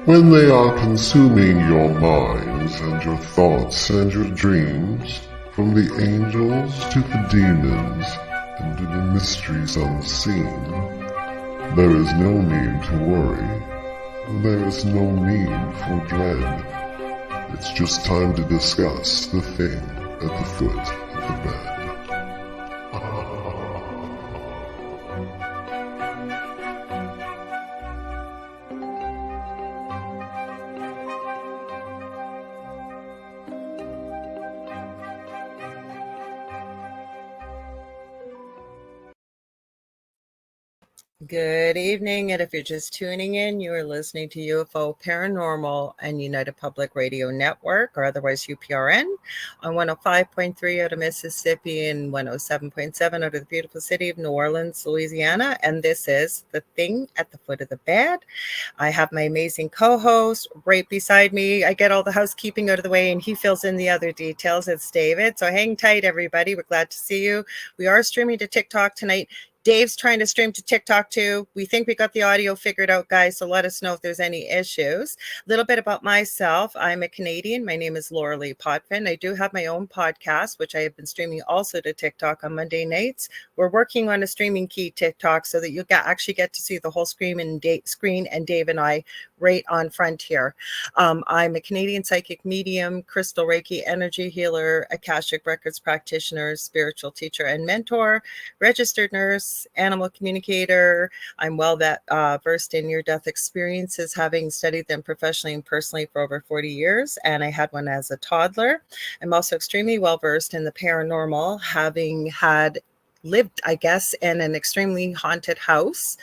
when they are consuming your minds and your thoughts and your dreams, from the angels to the demons and to the mysteries unseen, there is no need to worry. There is no need for dread. It's just time to discuss the thing at the foot of the bed. Good evening, and if you're just tuning in, you are listening to UFO Paranormal and United Public Radio Network, or otherwise UPRN, on 105.3 out of Mississippi and 107.7 out of the beautiful city of New Orleans, Louisiana. And this is The Thing at the Foot of the Bed. I have my amazing co-host right beside me. I get all the housekeeping out of the way, and he fills in the other details. It's David. So hang tight, everybody. We're glad to see you. We are streaming to TikTok tonight. Dave's trying to stream to TikTok too. We think we got the audio figured out, guys, so let us know if there's any issues. A little bit about myself. I'm a Canadian. My name is Lorilei Potvin. I do have my own podcast, which I have been streaming also to TikTok on Monday nights. We're working on a streaming key TikTok so that you actually get to see the whole screen and Dave and I right on front here. I'm a Canadian psychic medium, crystal Reiki energy healer, Akashic Records practitioner, spiritual teacher and mentor, registered nurse, animal communicator. I'm well versed in near-death experiences, having studied them professionally and personally for over 40 years, and I had one as a toddler. I'm also extremely well versed in the paranormal, having lived, I guess, in an extremely haunted house,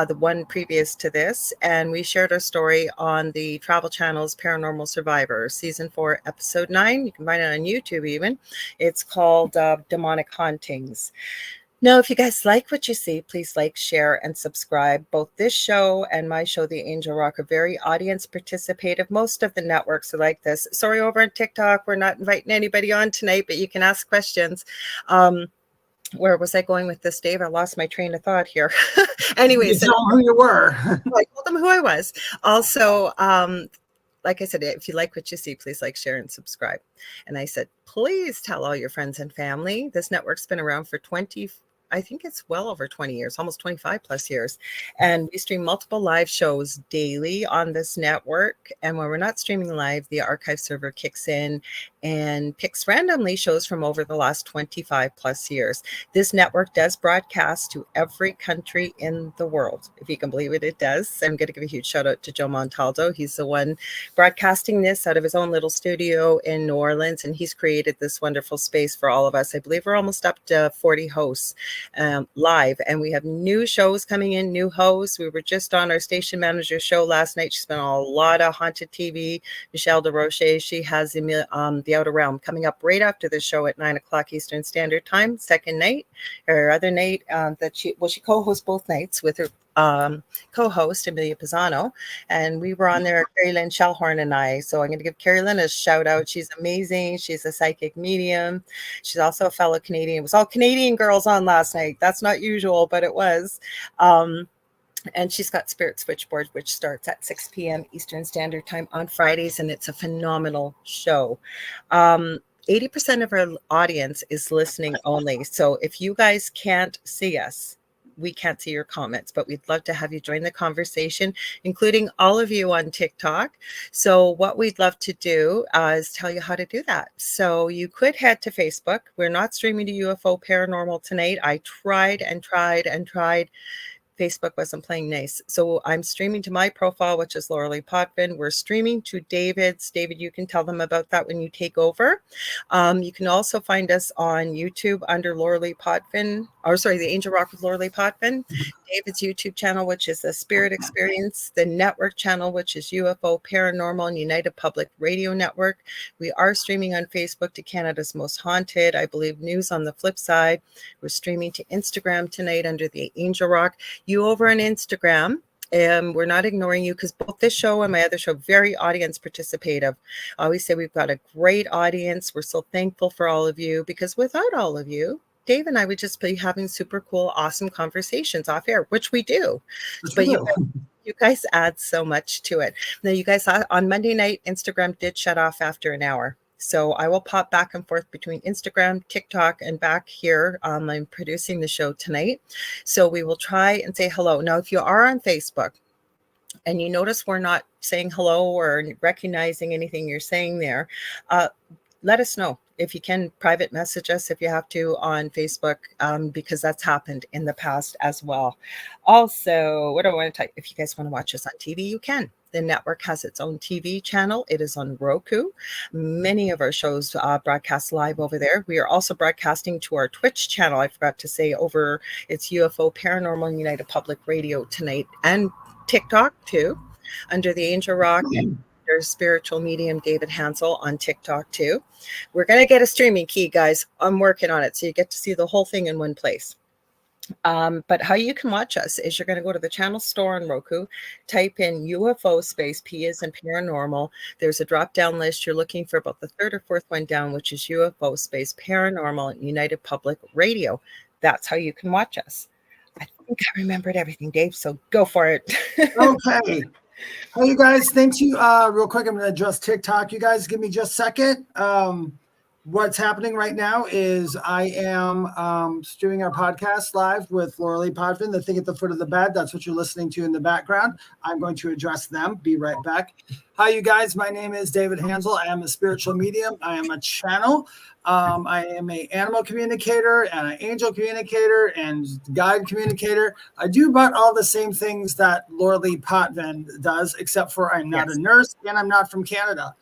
the one previous to this, and we shared our story on the Travel Channel's Paranormal Survivor, Season 4, Episode 9. You can find it on YouTube even. It's called Demonic Hauntings. Now, if you guys like what you see, please like, share, and subscribe. Both this show and my show, The Angel Rock, are very audience participative. Most of the networks are like this. Sorry, over on TikTok, we're not inviting anybody on tonight, but you can ask questions. Where was I going with this, Dave? I lost my train of thought here. Anyways. You told them who you were. I told them who I was. Also, like I said, if you like what you see, please like, share, and subscribe. And I said, please tell all your friends and family. This network's been around for I think it's well over 20 years, almost 25 plus years. And we stream multiple live shows daily on this network. And when we're not streaming live, the archive server kicks in and picks randomly shows from over the last 25 plus years. This network does broadcast to every country in the world. If you can believe it, it does. I'm going to give a huge shout out to Joe Montaldo. He's the one broadcasting this out of his own little studio in New Orleans. And he's created this wonderful space for all of us. I believe we're almost up to 40 hosts live, and we have new shows coming in, new hosts. We were just on our station manager show last night. She's been on a lot of haunted TV. Michelle DeRoche, she has the Outer Realm coming up right after the show at 9:00 Eastern Standard Time, second night. Her other night she co-hosts both nights with her co-host Amelia Pisano, and we were on there, Carrie Lynn Shellhorn and I. So I'm going to give Carrie Lynn a shout out. She's amazing. She's a psychic medium. She's also a fellow Canadian. It was all Canadian girls on last night. That's not usual, but it was. And she's got Spirit Switchboard, which starts at 6 p.m. Eastern Standard Time on Fridays, and it's a phenomenal show. 80% of our audience is listening only. So if you guys can't see us, we can't see your comments, but we'd love to have you join the conversation, including all of you on TikTok. So what we'd love to do is tell you how to do that. So you could head to Facebook. We're not streaming to UFO Paranormal tonight. I tried. Facebook wasn't playing nice. So I'm streaming to my profile, which is Lorilei Potvin. We're streaming to David's. David, you can tell them about that when you take over. You can also find us on YouTube under Lorilei Potvin, the Angel Rock with Lorilei Potvin. David's YouTube channel, which is the Spirit Experience, the network channel, which is UFO Paranormal and United Public Radio Network. We are streaming on Facebook to Canada's Most Haunted, I believe, news on the flip side. We're streaming to Instagram tonight under the Angel Rock. You over on Instagram, we're not ignoring you, because both this show and my other show, very audience participative. I always say we've got a great audience. We're so thankful for all of you, because without all of you, Dave and I would just be having super cool, awesome conversations off air, which we do. But you You guys add so much to it. Now, you guys saw on Monday night, Instagram did shut off after an hour. So I will pop back and forth between Instagram, TikTok, and back here. I'm producing the show tonight. So we will try and say hello. Now, if you are on Facebook and you notice we're not saying hello or recognizing anything you're saying there, let us know. If you can, private message us if you have to on Facebook, because that's happened in the past as well. Also, what do I want to type? If you guys want to watch us on TV, you can. The network has its own TV channel. It is on Roku. Many of our shows broadcast live over there. We are also broadcasting to our Twitch channel. I forgot to say over it's UFO Paranormal United Public Radio tonight, and TikTok too, under the Angel Rock. There's spiritual medium David Hanzel on TikTok too. We're going to get a streaming key, guys. I'm working on it, so you get to see the whole thing in one place. But how you can watch us is you're going to go to the channel store on Roku, type in UFO space P as in paranormal. There's a drop down list. You're looking for about the third or fourth one down, which is UFO space paranormal United Public Radio. That's how you can watch us. I think I remembered everything, Dave, so go for it. Okay. Hey, you guys, thank you. Real quick, I'm going to address TikTok. You guys give me just a second. What's happening right now is I am doing our podcast live with Lorilei Potvin, The Thing at the Foot of the Bed. That's what you're listening to in the background. I'm going to address them. Be right back. Hi, you guys. My name is David Hanzel. I am a spiritual medium. I am a channel. I am an animal communicator and an angel communicator and guide communicator. I do about all the same things that Lorilei Potvin does, except for I'm not a nurse and I'm not from Canada.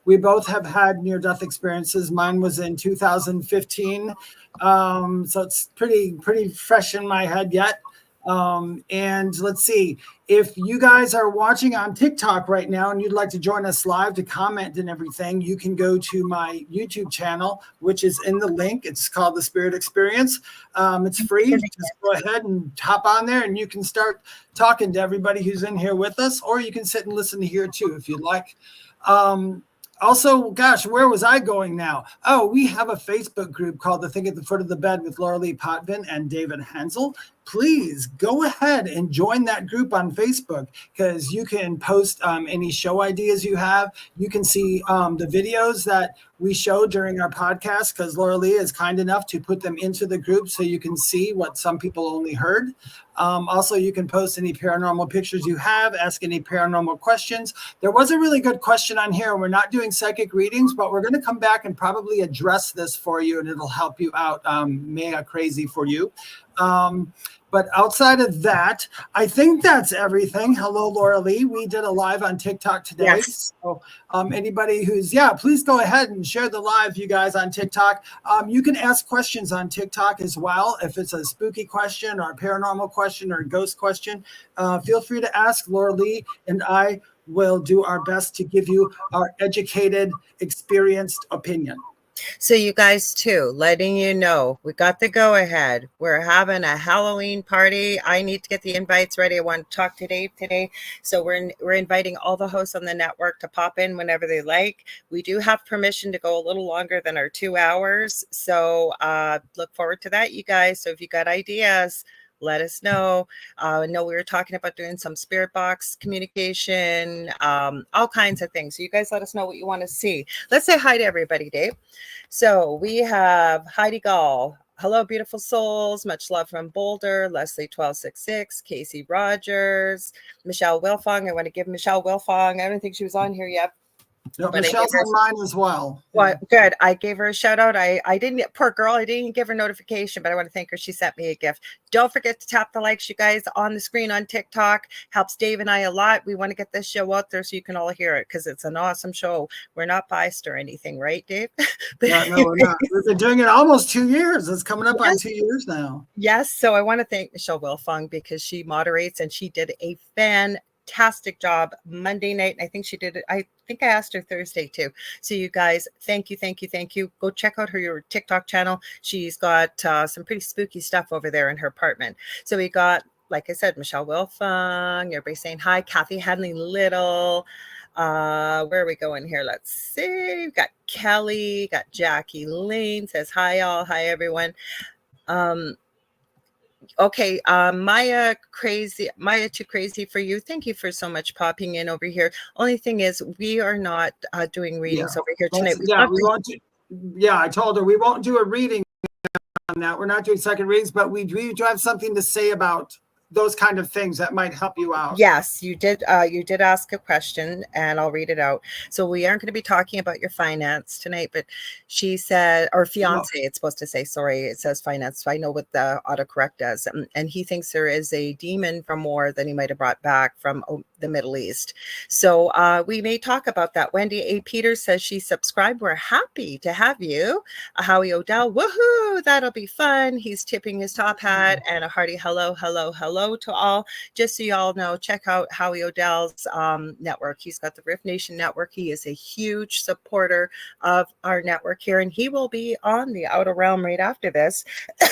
We both have had near-death experiences. Mine was in 2015, so it's pretty fresh in my head yet. And let's see, if you guys are watching on TikTok right now and you'd like to join us live to comment and everything, you can go to my YouTube channel, which is in the link. It's called The Spirit Experience. It's free. Just go ahead and hop on there and you can start talking to everybody who's in here with us, or you can sit and listen to here too if you'd like. Also, gosh, where was I going now? Oh, we have a Facebook group called The Thing at the Foot of the Bed with Lorilei Potvin and David Hanzel. Please go ahead and join that group on Facebook, because you can post any show ideas you have. You can see the videos that we show during our podcast, because Lorilei is kind enough to put them into the group so you can see what some people only heard. Also, you can post any paranormal pictures you have, ask any paranormal questions. There was a really good question on here. We're not doing psychic readings, but we're going to come back and probably address this for you, and it'll help you out. Mega crazy for you. But outside of that, I think that's everything. Hello, Lorilei. We did a live on TikTok today. Yes. So anybody who's, please go ahead and share the live, you guys, on TikTok. You can ask questions on TikTok as well. If it's a spooky question or a paranormal question or a ghost question, feel free to ask. Lorilei and I will do our best to give you our educated, experienced opinion. So you guys too, letting you know, we got the go ahead. We're having a Halloween party. I need to get the invites ready. I want to talk to Dave today. So we're inviting all the hosts on the network to pop in whenever they like. We do have permission to go a little longer than our 2 hours. So look forward to that, you guys. So if you got ideas, let us know. I know we were talking about doing some spirit box communication, all kinds of things. So you guys let us know what you want to see. Let's say hi to everybody, Dave. So we have Heidi Gall. Hello, beautiful souls. Much love from Boulder. Leslie 1266, Casey Rogers, Michelle Wilfong. I want to give Michelle Wilfong. I don't think she was on here yet. No, Michelle's on mine as well. Well, good. I gave her a shout out. I didn't, poor girl, I didn't give her notification, but I want to thank her. She sent me a gift. Don't forget to tap the likes, you guys, on the screen on TikTok. Helps Dave and I a lot. We want to get this show out there so you can all hear it, because it's an awesome show. We're not biased or anything, right, Dave? No, we're not. We've been doing it almost 2 years. It's coming up on 2 years now. Yes. So I want to thank Michelle Wilfong, because she moderates and she did a fantastic job Monday night. And I think she did it. I think I asked her Thursday too. So you guys, thank you. Go check out her TikTok channel. She's got some pretty spooky stuff over there in her apartment. So we got, like I said, Michelle Wilfong, everybody saying hi, Kathy Hadley Little. Where are we going here? Let's see. We've got Kelly, got Jackie Lane says hi all, hi everyone. Okay, Maya too crazy for you. Thank you for so much popping in over here. Only thing is, we are not doing readings over here tonight. We won't do, I told her we won't do a reading on that. We're not doing second readings, but we do have something to say about those kind of things that might help you out. Yes, you did. You did ask a question, and I'll read it out. So we aren't going to be talking about your finance tonight, but she said, or fiance, it's supposed to say. Sorry, it says finance. So I know what the autocorrect does, and he thinks there is a demon from war that he might have brought back from the Middle East. So we may talk about that. Wendy A. Peters says she subscribed. We're happy to have you. Howie Odell, woohoo! That'll be fun. He's tipping his top hat, and a hearty hello, hello, hello to all. Just so you all know, check out Howie Odell's network. He's got the Riff Nation Network. He is a huge supporter of our network here, and he will be on the Outer Realm right after this,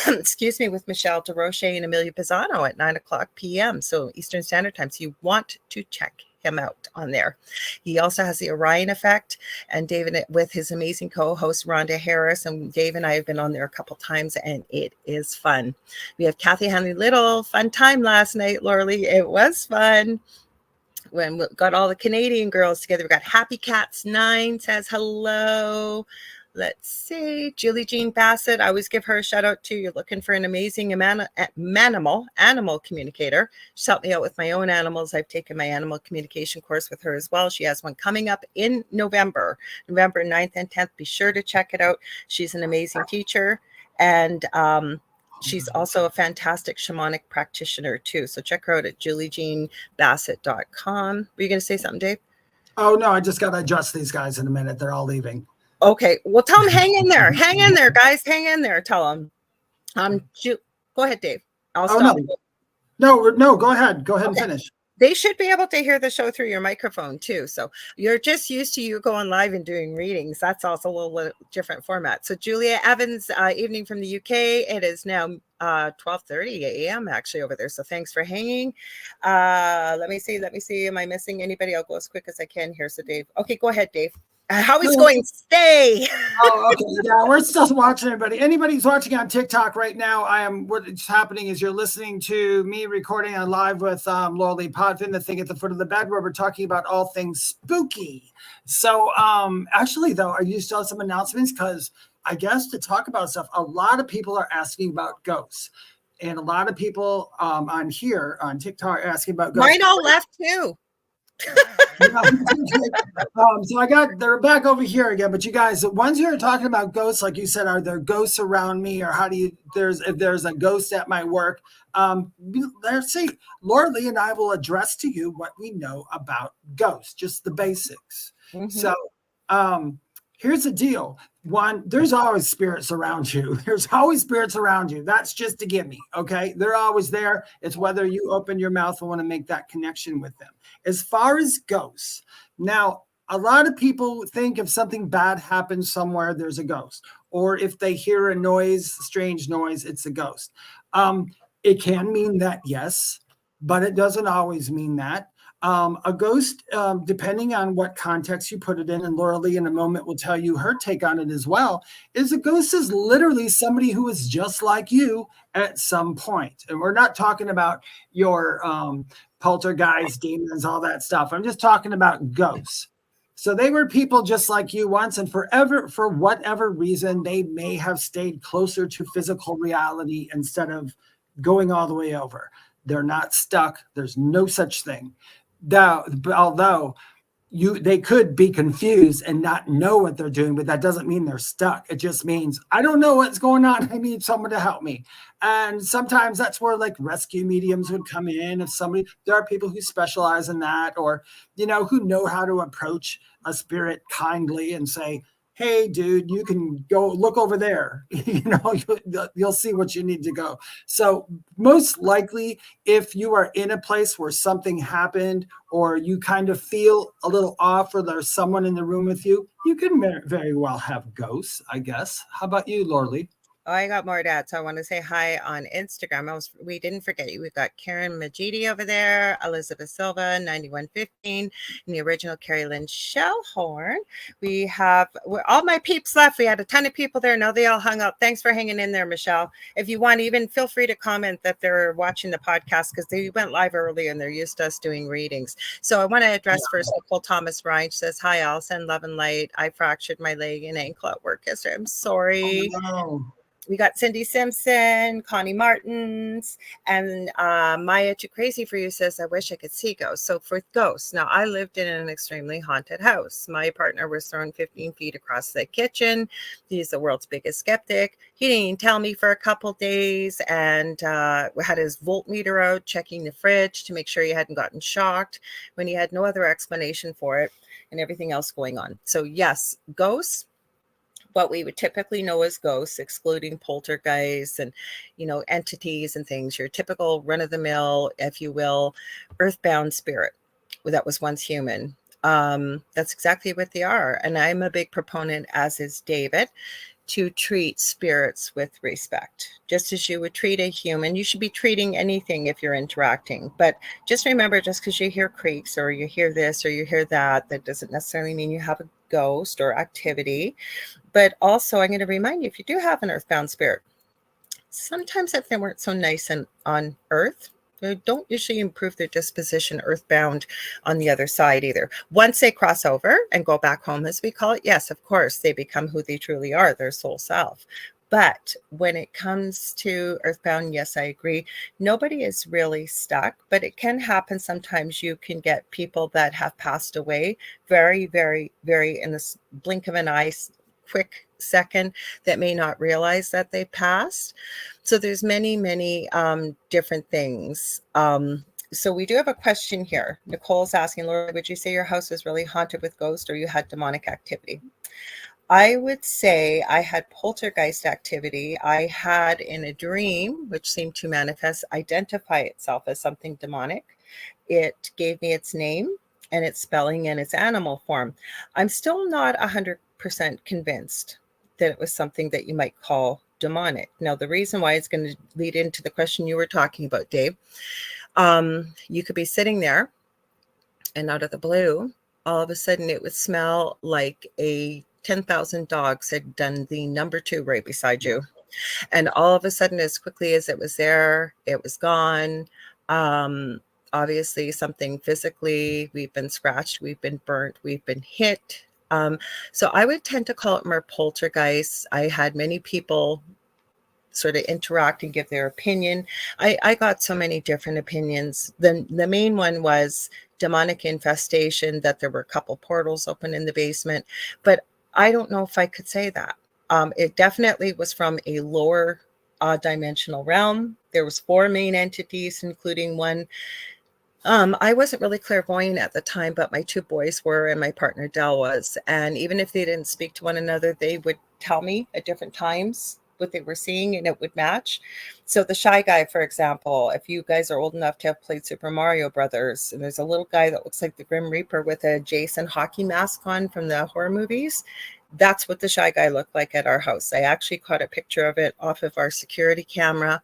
excuse me, with Michelle DeRoche and Amelia Pisano at 9:00 p.m. So Eastern Standard Time. So you want to check him out on there. He also has the Orion Effect, and David with his amazing co-host Rhonda Harris, and Dave and I have been on there a couple times, and it is fun. We have Kathy Hanley Little, fun time last night, Lorilei. It was fun when we got all the Canadian girls together. We got Happy Cats 9 says hello. Let's see, Julie Jean Bassett. I always give her a shout out too. You're looking for an amazing animal communicator. She's helped me out with my own animals. I've taken my animal communication course with her as well. She has one coming up in November 9th and 10th. Be sure to check it out. She's an amazing teacher, and she's also a fantastic shamanic practitioner too. So check her out at juliejeanbassett.com. Were you going to say something, Dave? Oh, no, I just got to adjust these guys in a minute. They're all leaving. Okay, well, tell them hang in there. Hang in there, guys. Hang in there. Tell them. Go ahead, Dave. I'll stop. No, go ahead. Go ahead and finish. They should be able to hear the show through your microphone too. So you're just used to you going live and doing readings. That's also a little different format. So Julia Evans, evening from the UK. It is now 12:30 a.m. actually over there. So thanks for hanging. Let me see. Am I missing anybody? I'll go as quick as I can here. So Dave. Okay, go ahead, Dave. How is going? Stay. Oh, okay. Yeah, we're still watching everybody. Anybody who's watching on TikTok right now, what's happening is you're listening to me recording on live with Lorilei Potvin, the thing at the foot of the bed, where we're talking about all things spooky. So actually, though, are you still have some announcements? Because I guess to talk about stuff, a lot of people are asking about ghosts. And a lot of people on here on TikTok are asking about ghosts. Mine all left too. So they're back over here again, but you guys, the ones who are talking about ghosts, like you said, are there ghosts around me, or if there's a ghost at my work? Let's see, Lorilei and I will address to you what we know about ghosts, just the basics. Mm-hmm. So here's the deal. One, there's always spirits around you. There's always spirits around you. That's just a gimme, okay? They're always there. It's whether you open your mouth and want to make that connection with them. As far as ghosts, now, a lot of people think if something bad happens somewhere, there's a ghost. Or if they hear a noise, strange noise, it's a ghost. It can mean that, yes, but it doesn't always mean that. A ghost, depending on what context you put it in, and Lorilei in a moment will tell you her take on it as well, is a ghost is literally somebody who is just like you at some point. And we're not talking about your poltergeist, demons, all that stuff. I'm just talking about ghosts. So they were people just like you once, and for whatever reason, they may have stayed closer to physical reality instead of going all the way over. They're not stuck. There's no such thing. Although they could be confused and not know what they're doing, but that doesn't mean they're stuck. It just means, I don't know what's going on. I need someone to help me. And sometimes that's where like rescue mediums would come in. There are people who specialize in that, or, who know how to approach a spirit kindly and say, hey, dude, you can go look over there. You'll see what you need to go. So most likely, if you are in a place where something happened, or you kind of feel a little off, or there's someone in the room with you, you can very well have ghosts, I guess. How about you, Lorilei? Oh, I got more dads. So I want to say hi on Instagram. We didn't forget you. We've got Karen Majidi over there, Elizabeth Silva, 9115, and the original Carrie Lynn Shellhorn. We're all my peeps left. We had a ton of people there. Now they all hung up. Thanks for hanging in there, Michelle. If you want, even feel free to comment that they're watching the podcast because they went live early and they're used to us doing readings. So I want to address first Nicole Thomas Ryan. She says, hi, Allison, love and light. I fractured my leg and ankle at work yesterday. I'm sorry. Oh, no. We got Cindy Simpson, Connie Martins, and Maya Too Crazy for You says, I wish I could see ghosts. So for ghosts, now I lived in an extremely haunted house. My partner was thrown 15 feet across the kitchen. He's the world's biggest skeptic. He didn't even tell me for a couple days, and we had his voltmeter out, checking the fridge to make sure he hadn't gotten shocked when he had no other explanation for it and everything else going on. So yes, ghosts. What we would typically know as ghosts, excluding poltergeists and, entities and things, your typical run-of-the-mill, if you will, earthbound spirit that was once human. That's exactly what they are. And I'm a big proponent, as is David, to treat spirits with respect. Just as you would treat a human, you should be treating anything if you're interacting. But just remember, just because you hear creaks or you hear this or you hear that, that doesn't necessarily mean you have a ghost or activity. But also, I'm going to remind you, if you do have an earthbound spirit, sometimes if they weren't so nice on earth, they don't usually improve their disposition earthbound on the other side either. Once they cross over and go back home, as we call it, yes, of course, they become who they truly are, their soul self. But when it comes to earthbound, yes, I agree. Nobody is really stuck, but it can happen. Sometimes you can get people that have passed away very, very, very in the blink of an eye, quick second, that may not realize that they passed. So there's many, many different things. So we do have a question here. Nicole's asking, Laura, would you say your house was really haunted with ghosts or you had demonic activity? I would say I had poltergeist activity. I had in a dream, which seemed to manifest, identify itself as something demonic. It gave me its name and its spelling and its animal form. I'm still not 100% convinced that it was something that you might call demonic. Now, the reason why it's going to lead into the question you were talking about, Dave. You could be sitting there and out of the blue, all of a sudden it would smell like 10,000 dogs had done the number 2 right beside you. And all of a sudden, as quickly as it was there, it was gone. Obviously, something physically, we've been scratched, we've been burnt, we've been hit. So I would tend to call it more poltergeist. I had many people sort of interact and give their opinion. I got so many different opinions. The main one was demonic infestation, that there were a couple portals open in the basement, but I don't know if I could say that. It definitely was from a lower dimensional realm. There was 4 main entities, including one. I wasn't really clairvoyant at the time, but my 2 boys were, and my partner Dell was. And even if they didn't speak to one another, they would tell me at different times what they were seeing, and it would match. So the Shy Guy, for example, if you guys are old enough to have played Super Mario Brothers, and there's a little guy that looks like the Grim Reaper with a Jason hockey mask on from the horror movies, that's what the Shy Guy looked like at our house. I actually caught a picture of it off of our security camera.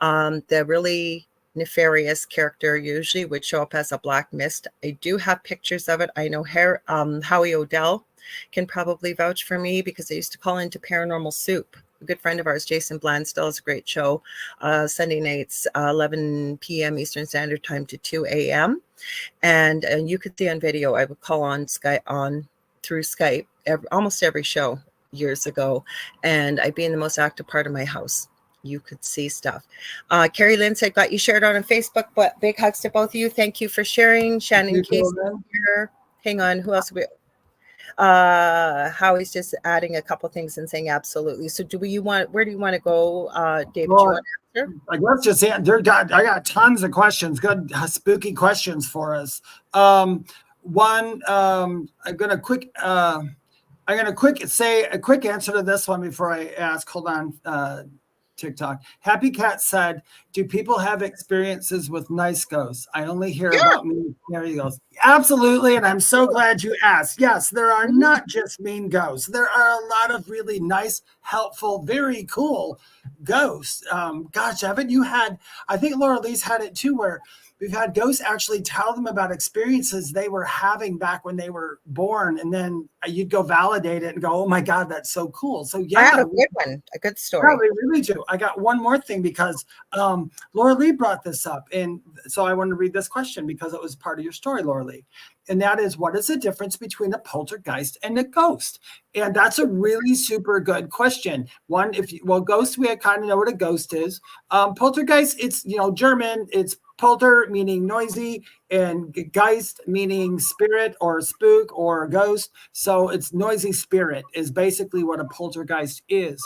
The really nefarious character usually would show up as a black mist. I do have pictures of it. I know Howie Odell can probably vouch for me because I used to call into Paranormal Soup. A good friend of ours, Jason Blansdell, has a great show, Sunday nights, 11 p.m. Eastern Standard Time to 2 a.m. And you could see on video, I would call on through Skype almost every show years ago, and I'd be in the most active part of my house. You could see stuff. Carrie Lynn said, got you shared on Facebook, but big hugs to both of you. Thank you for sharing. Shannon Case here. Hang on, who else? Howie's just adding a couple things and saying absolutely. So where do you want to go, David? Well, do you want to answer? Like, let's just say I got tons of questions, good spooky questions for us. One, I'm gonna say a quick answer to this one before I ask. Hold on. TikTok. Happy Cat said, do people have experiences with nice ghosts? I only hear Yeah. about mean scary ghosts. Absolutely. And I'm so glad you asked. Yes, there are not just mean ghosts. There are a lot of really nice, helpful, very cool ghosts. Gosh, haven't you had, I think Lorilei's had it too, where we've had ghosts actually tell them about experiences they were having back when they were born. And then you'd go validate it and go, oh my God, that's so cool. So yeah. I have a good one, a good story. Yeah, we really do. I got one more thing because Lorilei brought this up. And so I want to read this question because it was part of your story, Lorilei. And that is, what is the difference between a poltergeist and a ghost? And that's a really super good question. One, ghost, we kind of know what a ghost is. Poltergeist, it's, German, it's polter meaning noisy and geist meaning spirit or spook or ghost. So it's noisy spirit is basically what a poltergeist is.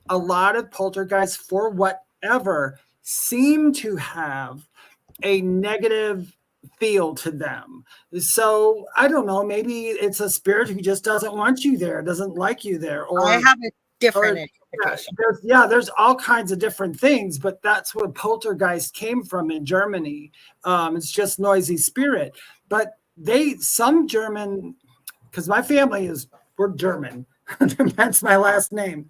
A lot of poltergeists, for whatever, seem to have a negative feel to them. So I don't know, maybe it's a spirit who just doesn't want you there, doesn't like you there. Or I have a different interpretation. There's all kinds of different things, but that's where poltergeist came from in Germany. It's just noisy spirit. But some German, because my family we're German. That's my last name.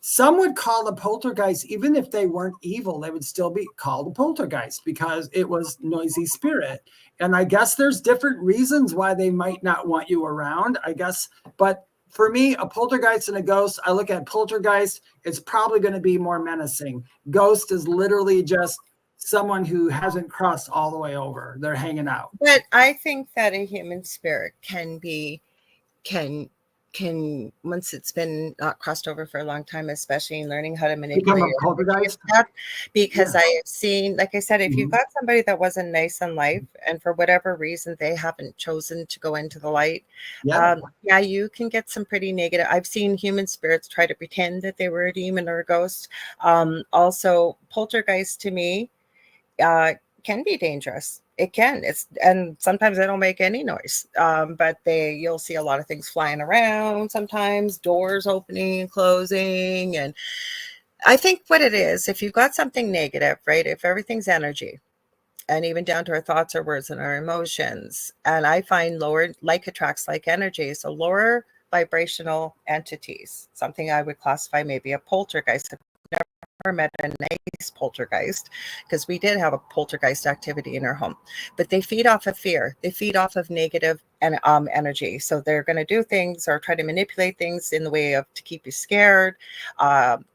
Some would call a poltergeist, even if they weren't evil, they would still be called a poltergeist because it was noisy spirit. And I guess there's different reasons why they might not want you around, I guess. But for me, a poltergeist and a ghost, I look at poltergeist, it's probably going to be more menacing. Ghost is literally just someone who hasn't crossed all the way over. They're hanging out. But I think that a human spirit can once it's been not crossed over for a long time, especially in learning how to manipulate stuff, because I have seen, like I said, if you've got somebody that wasn't nice in life and for whatever reason they haven't chosen to go into the light, you can get some pretty negative. I've seen human spirits try to pretend that they were a demon or a ghost. Also, poltergeist to me can be dangerous. It can. And sometimes they don't make any noise. But you'll see a lot of things flying around, sometimes doors opening and closing. And I think what it is, if you've got something negative, right? If everything's energy, and even down to our thoughts, our words, and our emotions, and I find lower like attracts like energy. So lower vibrational entities, something I would classify maybe a poltergeist. Never met a nice poltergeist, because we did have a poltergeist activity in our home, but they feed off of fear. They feed off of negative and energy. So they're going to do things or try to manipulate things in the way of to keep you scared.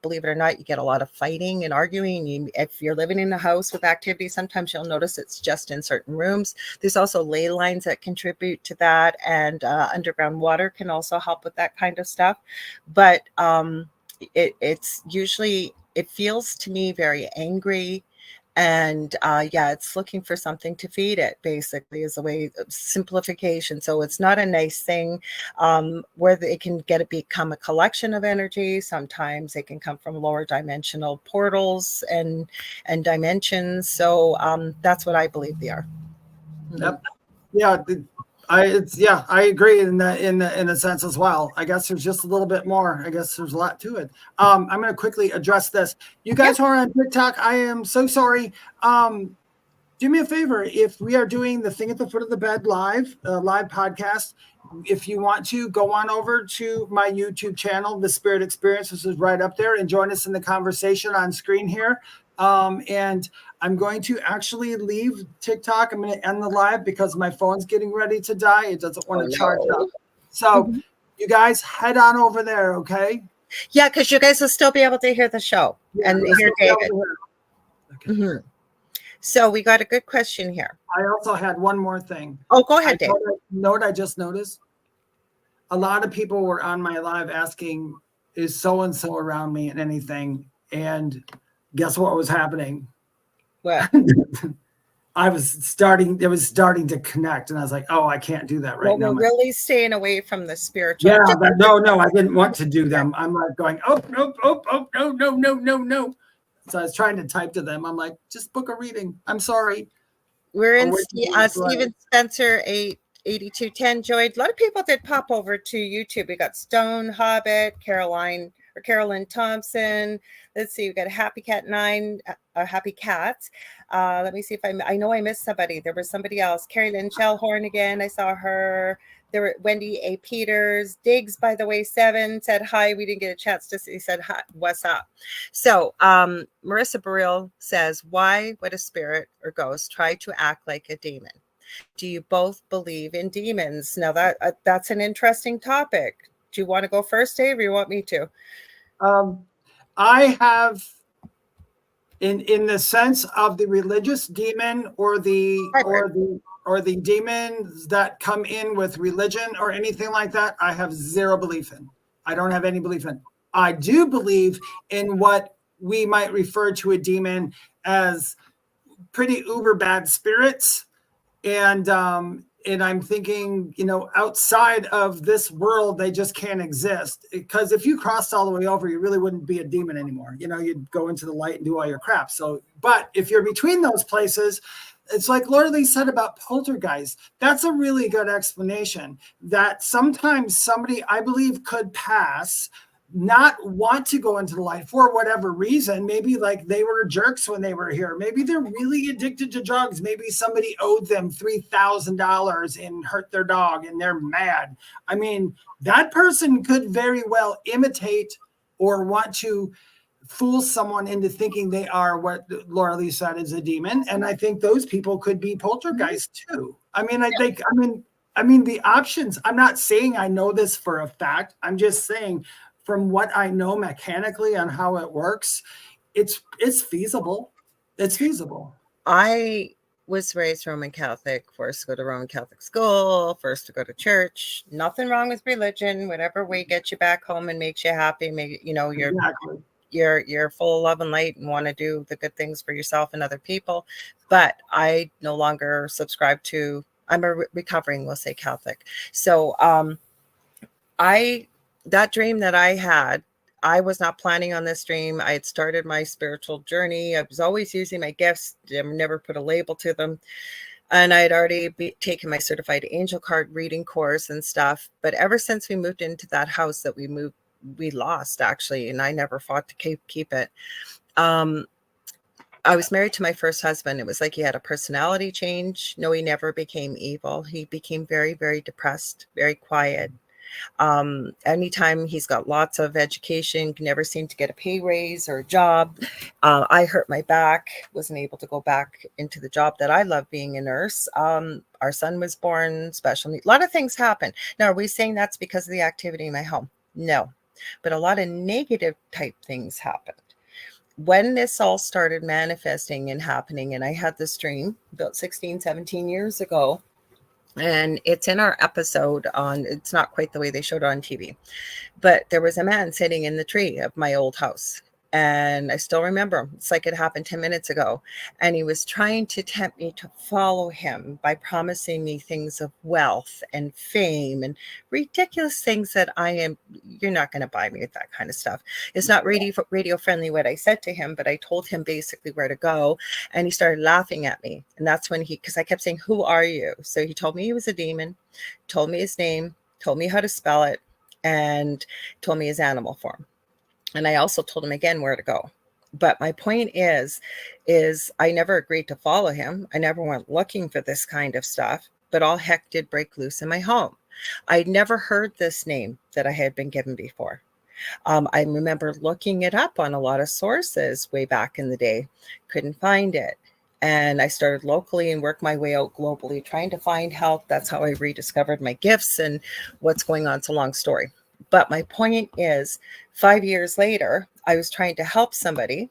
Believe it or not, you get a lot of fighting and arguing. If you're living in a house with activity, sometimes you'll notice it's just in certain rooms. There's also ley lines that contribute to that, and underground water can also help with that kind of stuff. But it's usually, it feels to me very angry, and it's looking for something to feed it, basically, is a way of simplification. So it's not a nice thing, where they can become a collection of energy. Sometimes they can come from lower dimensional portals and dimensions. So that's what I believe they are. Yep. Yeah. I agree in a sense as well. I guess there's just a little bit more. I guess there's a lot to it. I'm going to quickly address this. You guys who are on TikTok, I am so sorry. Do me a favor. If we are doing the Thing at the Foot of the Bed live podcast, if you want to go on over to my YouTube channel, The Spirit Experience, which is right up there, and join us in the conversation on screen here. And I'm going to actually leave TikTok. I'm going to end the live because my phone's getting ready to die. It doesn't want to charge up. So you guys head on over there, okay? Yeah, because you guys will still be able to hear the show and hear David. Okay. So we got a good question here. I also had one more thing. Oh, go ahead, Dave. Know what I just noticed? A lot of people were on my live asking, is so-and-so around me and anything? And guess what was happening? What? It was starting to connect, and I was like, oh, I can't do that right now. We're really staying away from the spiritual. Yeah, but no, I didn't want to do them. I'm like going, no. So I was trying to type to them. I'm like, just book a reading. I'm sorry. We're in Stephen Spencer 8210 joined. A lot of people did pop over to YouTube. We got Stone, Hobbit, Caroline, Carolyn Thompson. Let's see, we got a Happy Cat 9, Happy Cats. Let me see if I know I missed somebody. There was somebody else. Carrie Lynn Shellhorn again. I saw her. There were Wendy A. Peters. Diggs, by the way, 7 said hi. We didn't get a chance to see. He said, hi, what's up? So Marissa Burrell says, why would a spirit or ghost try to act like a demon? Do you both believe in demons? Now that's an interesting topic. Do you want to go first, Dave, or you want me to? I have, in the sense of the religious demon or the demons that come in with religion or anything like that, I have zero belief in. I don't have any belief in. I do believe in what we might refer to a demon as pretty uber bad spirits. And I'm thinking, outside of this world, they just can't exist. Because if you crossed all the way over, you really wouldn't be a demon anymore. You'd go into the light and do all your crap. So, but if you're between those places, it's like Lorilei said about poltergeist. That's a really good explanation that sometimes somebody, I believe, could pass, not want to go into the light for whatever reason. Maybe like they were jerks when they were here. Maybe they're really addicted to drugs. Maybe somebody owed them $3,000 and hurt their dog and they're mad. I mean, that person could very well imitate or want to fool someone into thinking they are what Lorilei said is a demon. And I think those people could be poltergeist too. I mean, the options, I'm not saying I know this for a fact. I'm just saying from what I know mechanically on how it works, it's feasible. It's feasible. I was raised Roman Catholic, forced to go to Roman Catholic school, first to go to church. Nothing wrong with religion, whatever way gets you back home and makes you happy. You're full of love and light and want to do the good things for yourself and other people. But I no longer subscribe to, I'm a recovering, we'll say, Catholic. So that dream that I had, I was not planning on this dream. I had started my spiritual journey. I was always using my gifts, never put a label to them. And I'd already taken my certified angel card reading course and stuff. But ever since we moved into that house that we lost actually, and I never fought to keep it. I was married to my first husband. It was like he had a personality change. No, he never became evil. He became very, very depressed, very quiet. Anytime he's got lots of education, never seemed to get a pay raise or a job. I hurt my back, wasn't able to go back into the job that I love, being a nurse. Our son was born, special needs. A lot of things happen. Now, are we saying that's because of the activity in my home? No, but a lot of negative type things happened. When this all started manifesting and happening, and I had this dream about 16, 17 years ago, and it's in our episode on, it's not quite the way they showed it on TV, but there was a man sitting in the tree of my old house. And I still remember him. It's like it happened 10 minutes ago. And he was trying to tempt me to follow him by promising me things of wealth and fame and ridiculous things that you're not going to buy me with that kind of stuff. It's not radio friendly what I said to him, but I told him basically where to go. And he started laughing at me. And that's when because I kept saying, who are you? So he told me he was a demon, told me his name, told me how to spell it, and told me his animal form. And I also told him again where to go. But my point is I never agreed to follow him. I never went looking for this kind of stuff, but all heck did break loose in my home. I'd never heard this name that I had been given before. I remember looking it up on a lot of sources way back in the day, couldn't find it. And I started locally and worked my way out globally, trying to find help. That's how I rediscovered my gifts and what's going on. It's a long story. But my point is, 5 years later, I was trying to help somebody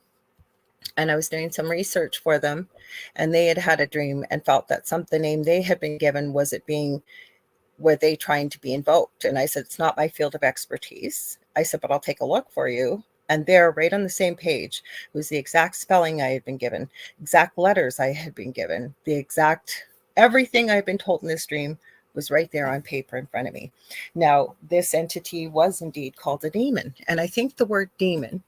and I was doing some research for them, and they had a dream and felt that the name they had been given were they trying to be invoked? And I said, it's not my field of expertise. I said, but I'll take a look for you. And there, right on the same page, was the exact spelling I had been given, exact letters I had been given, the exact everything I've been told in this dream was right there on paper in front of me. Now, this entity was indeed called a demon. And I think the word demon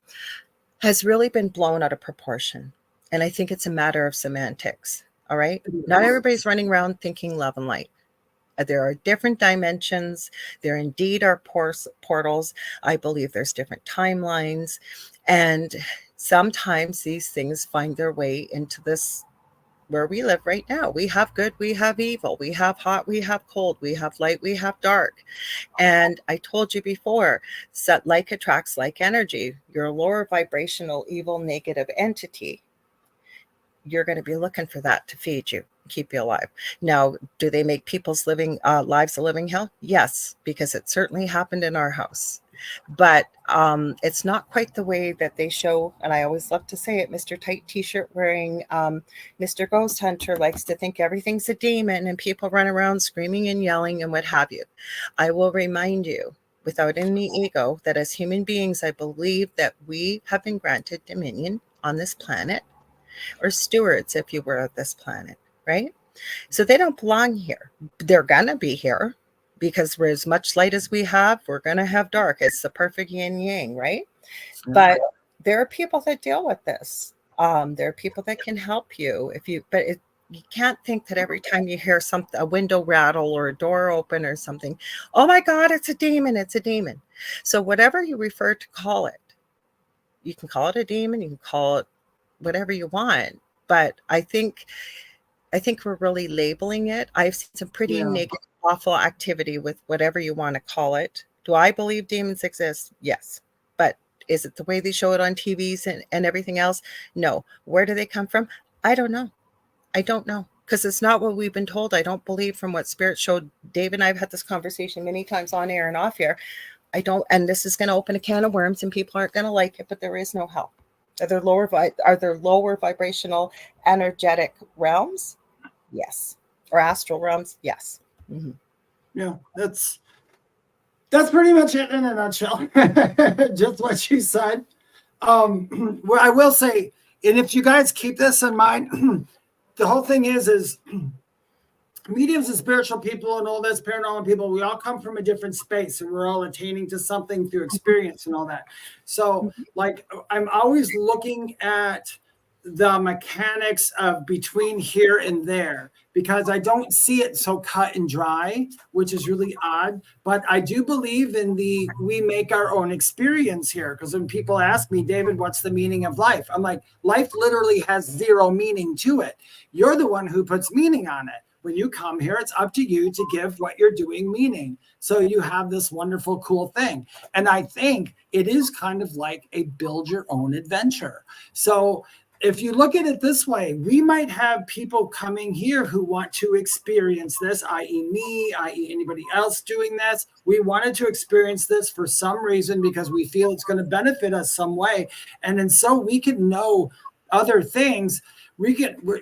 has really been blown out of proportion. And I think it's a matter of semantics. All right. Not everybody's running around thinking love and light. There are different dimensions. There indeed are portals. I believe there's different timelines. And sometimes these things find their way into this where we live right now. We have good, we have evil, we have hot, we have cold, we have light, we have dark. And I told you before, like attracts like energy. Your lower vibrational, evil, negative entity, you're going to be looking for that to feed you, keep you alive. Now, do they make people's lives a living hell? Yes, because it certainly happened in our house. But it's not quite the way that they show. And I always love to say it, Mr. Tight T-shirt wearing Mr. Ghost Hunter likes to think everything's a demon and people run around screaming and yelling and what have you. I will remind you, without any ego, that as human beings, I believe that we have been granted dominion on this planet, or stewards, if you were, of this planet, right? So they don't belong here. They're gonna be here because we're as much light as we have, we're gonna have dark. It's the perfect yin yang, right? Mm-hmm. But there are people that deal with this. There are people that can help you you can't think that every time you hear a window rattle or a door open or something, oh my God, it's a demon, it's a demon. So whatever you refer to call it, you can call it a demon, you can call it whatever you want. But I think we're really labeling it. I've seen some pretty negative, awful activity with whatever you want to call it. Do I believe demons exist? Yes. But is it the way they show it on TVs and everything else? No. Where do they come from? I don't know. Because it's not what we've been told. I don't believe from what Spirit showed. Dave and I have had this conversation many times on air and off air. And this is going to open a can of worms and people aren't going to like it, but there is no hell. Are there lower vibrational energetic realms? Yes. Or astral realms? Yes. Mm-hmm. Yeah, that's pretty much it in a nutshell. Just what you said. What I will say, and if you guys keep this in mind, the whole thing is mediums and spiritual people and all this paranormal people, we all come from a different space and we're all attaining to something through experience and all that. So like, I'm always looking at the mechanics of between here and there, because I don't see it so cut and dry, which is really odd. But I do believe in we make our own experience here. Because when people ask me, David, what's the meaning of life? I'm like, life literally has zero meaning to it. You're the one who puts meaning on it. When you come here, it's up to you to give what you're doing meaning. So you have this wonderful, cool thing. And I think it is kind of like a build your own adventure. So if you look at it this way, we might have people coming here who want to experience this, i.e. me, i.e. anybody else doing this. We wanted to experience this for some reason because we feel it's going to benefit us some way. And then so we can know other things, we're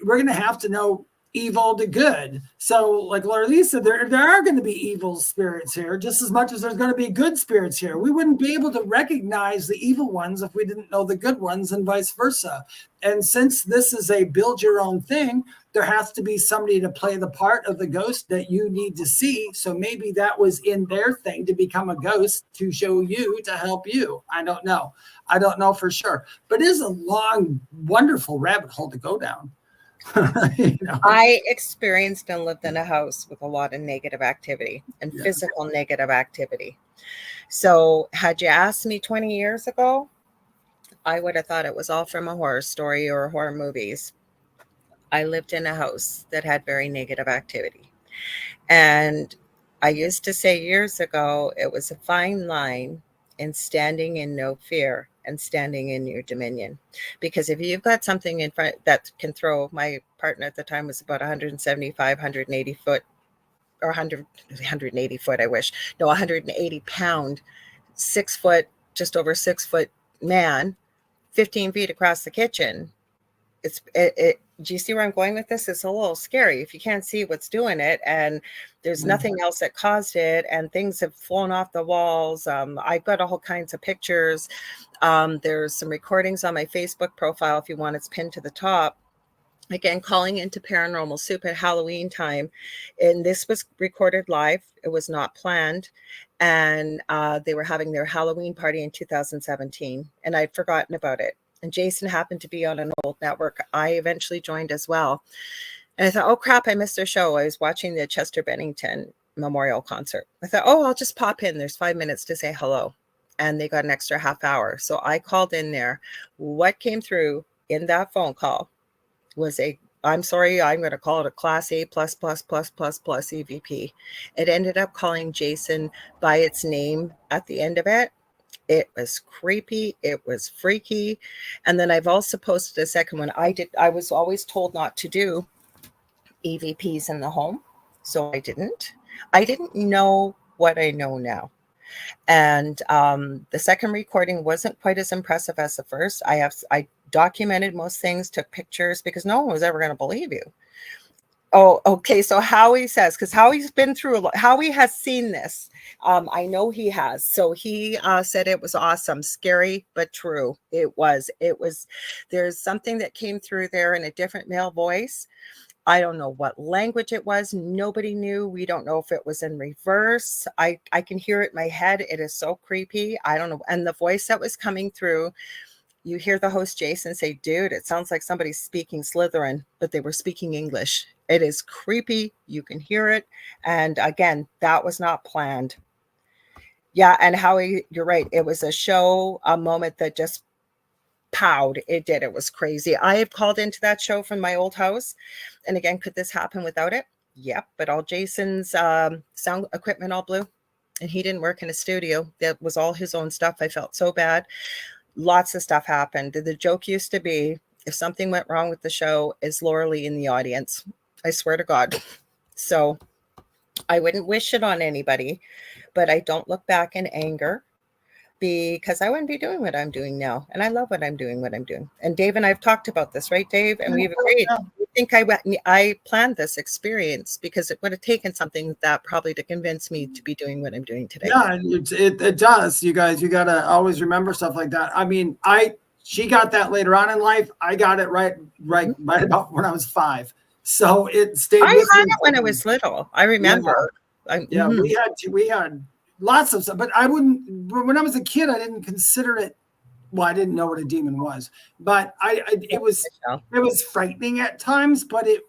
going to have to know evil to good. So like Lorilei said, there are going to be evil spirits here just as much as there's going to be good spirits here. We wouldn't be able to recognize the evil ones if we didn't know the good ones and vice versa. And since this is a build your own thing, there has to be somebody to play the part of the ghost that you need to see. So maybe that was in their thing to become a ghost to show you, to help you. I don't know for sure, but it is a long, wonderful rabbit hole to go down. You know? I experienced and lived in a house with a lot of negative activity and physical negative activity. So had you asked me 20 years ago, I would have thought it was all from a horror story or horror movies. I lived in a house that had very negative activity. And I used to say years ago, it was a fine line in standing in no fear and standing in your dominion. Because if you've got something in front that can throw, my partner at the time was about 175, 180 foot, or 180 foot, I wish. No, 180 pound, 6 foot, just over 6 foot man, 15 feet across the kitchen. Do you see where I'm going with this? It's a little scary if you can't see what's doing it, and there's nothing else that caused it, and things have flown off the walls. I've got all kinds of pictures. There's some recordings on my Facebook profile if you want. It's pinned to the top. Again, calling into Paranormal Soup at Halloween time, and this was recorded live. It was not planned, and they were having their Halloween party in 2017, and I'd forgotten about it. And Jason happened to be on an old network. I eventually joined as well. And I thought, oh crap, I missed their show. I was watching the Chester Bennington memorial concert. I thought, oh, I'll just pop in. There's 5 minutes to say hello. And they got an extra half hour. So I called in there. What came through in that phone call was I'm sorry, I'm going to call it a class A plus EVP. It ended up calling Jason by its name at the end of it. It was creepy. It was freaky. And then I've also posted a second one. I was always told not to do EVPs in the home. So I didn't know what I know now. And the second recording wasn't quite as impressive as the first. I documented most things, took pictures, because no one was ever going to believe you. Oh, okay. So Howie says, because Howie's been through a lot. Howie has seen this. I know he has. So he said it was awesome, scary, but true. It was. There's something that came through there in a different male voice. I don't know what language it was. Nobody knew. We don't know if it was in reverse. I can hear it in my head. It is so creepy. I don't know. And the voice that was coming through, you hear the host Jason say, dude, it sounds like somebody's speaking Slytherin, but they were speaking English. It is creepy. You can hear it. And again, that was not planned. Yeah. And Howie, you're right. It was a moment that just powed. It did. It was crazy. I have called into that show from my old house. And again, could this happen without it? Yep. But all Jason's sound equipment all blew. And he didn't work in a studio. That was all his own stuff. I felt so bad. Lots of stuff happened. The joke used to be, if something went wrong with the show, is Lorilei in the audience? I swear to God. So I wouldn't wish it on anybody, but I don't look back in anger, because I wouldn't be doing what I'm doing now. And I love what I'm doing. And Dave and I have talked about this, right, Dave? And we've agreed. I think I planned this experience because it would have taken something that probably to convince me to be doing what I'm doing today. Yeah, it does. You guys, you got to always remember stuff like that. I mean, she got that later on in life. I got it right about when I was 5. So it stayed. I had it when I was little. I remember. Yeah, we had lots of stuff, but when I was a kid, I didn't consider it. Well, I didn't know what a demon was, but it was frightening at times, but it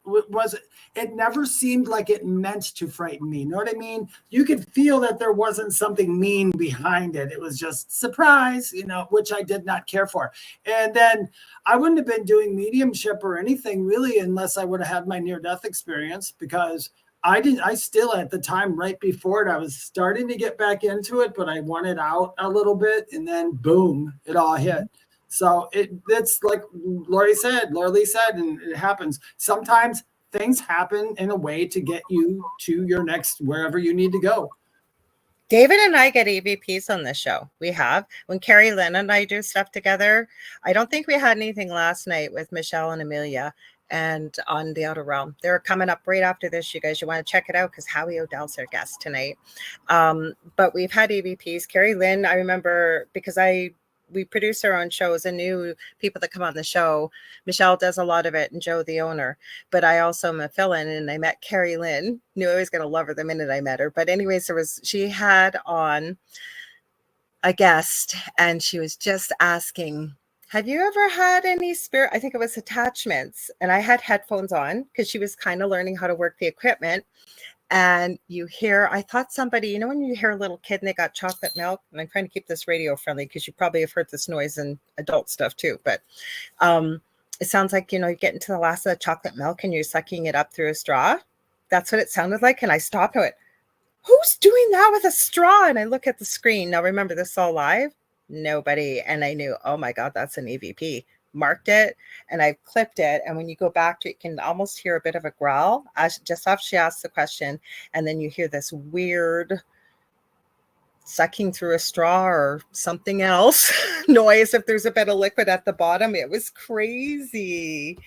never seemed like it meant to frighten me. You know what I mean? You could feel that there wasn't something mean behind it. It was just surprise, which I did not care for. And then I wouldn't have been doing mediumship or anything really unless I would have had my near-death experience, because I still, at the time right before it, I was starting to get back into it, but I wanted out a little bit, and then boom, it all hit. So it's like Lorilei said, and it happens. Sometimes things happen in a way to get you to your next, wherever you need to go. David and I get EVPs on this show. We have. When Carrie Lynn and I do stuff together, I don't think we had anything last night with Michelle and Amelia and on the Outer Realm. They're coming up right after this, you guys. You want to check it out because Howie O'Dell's their guest tonight. But we've had EVPs. Carrie Lynn, I remember, because we produce our own shows and new people that come on the show. Michelle does a lot of it, and Joe, the owner. But I also am a fill-in, and I met Carrie Lynn. Knew I was going to love her the minute I met her. But anyways, she had on a guest, and she was just asking, have you ever had any spirit? I think it was attachments. And I had headphones on because she was kind of learning how to work the equipment. And you hear, I thought somebody, when you hear a little kid and they got chocolate milk, and I'm trying to keep this radio friendly because you probably have heard this noise in adult stuff too. But it sounds like, you get into the last of the chocolate milk and you're sucking it up through a straw. That's what it sounded like. And I stopped and went, who's doing that with a straw? And I look at the screen. Now, remember, this is all live. Nobody. And I knew, oh my God, that's an EVP. Marked it, and I've clipped it. And when you go back to it, you can almost hear a bit of a growl just after she asks the question. And then you hear this weird sucking through a straw or something else noise if there's a bit of liquid at the bottom. It was crazy.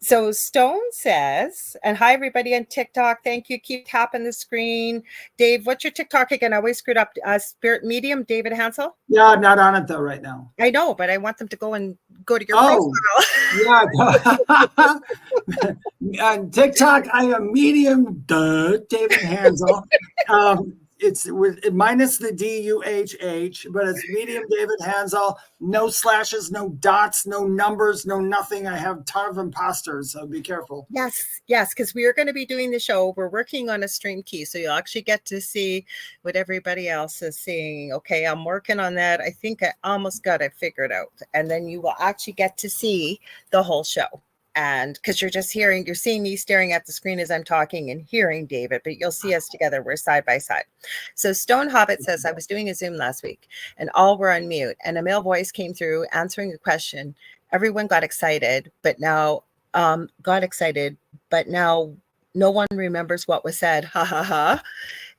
So Stone says, and hi, everybody on TikTok. Thank you. Keep tapping the screen. Dave, what's your TikTok again? I always screwed up. Spirit Medium, David Hanzel? Yeah, I'm not on it, though, right now. I know, but I want them to go to your profile. Yeah. On TikTok, I am Medium, David Hanzel. it's with minus the DUHH, but it's medium David Hanzel. No slashes, no dots, no numbers, no nothing. I have a ton of imposters, so be careful. Yes, because we are going to be doing the show. We're working on a stream key, so you'll actually get to see what everybody else is seeing. Okay, I'm working on that. I think I almost got it figured out. And then you will actually get to see the whole show. And because you're seeing me staring at the screen as I'm talking and hearing David, but you'll see us together. We're side by side. So Stone Hobbit says, I was doing a Zoom last week and all were on mute and a male voice came through answering a question. Everyone got excited, but now no one remembers what was said. Ha ha ha.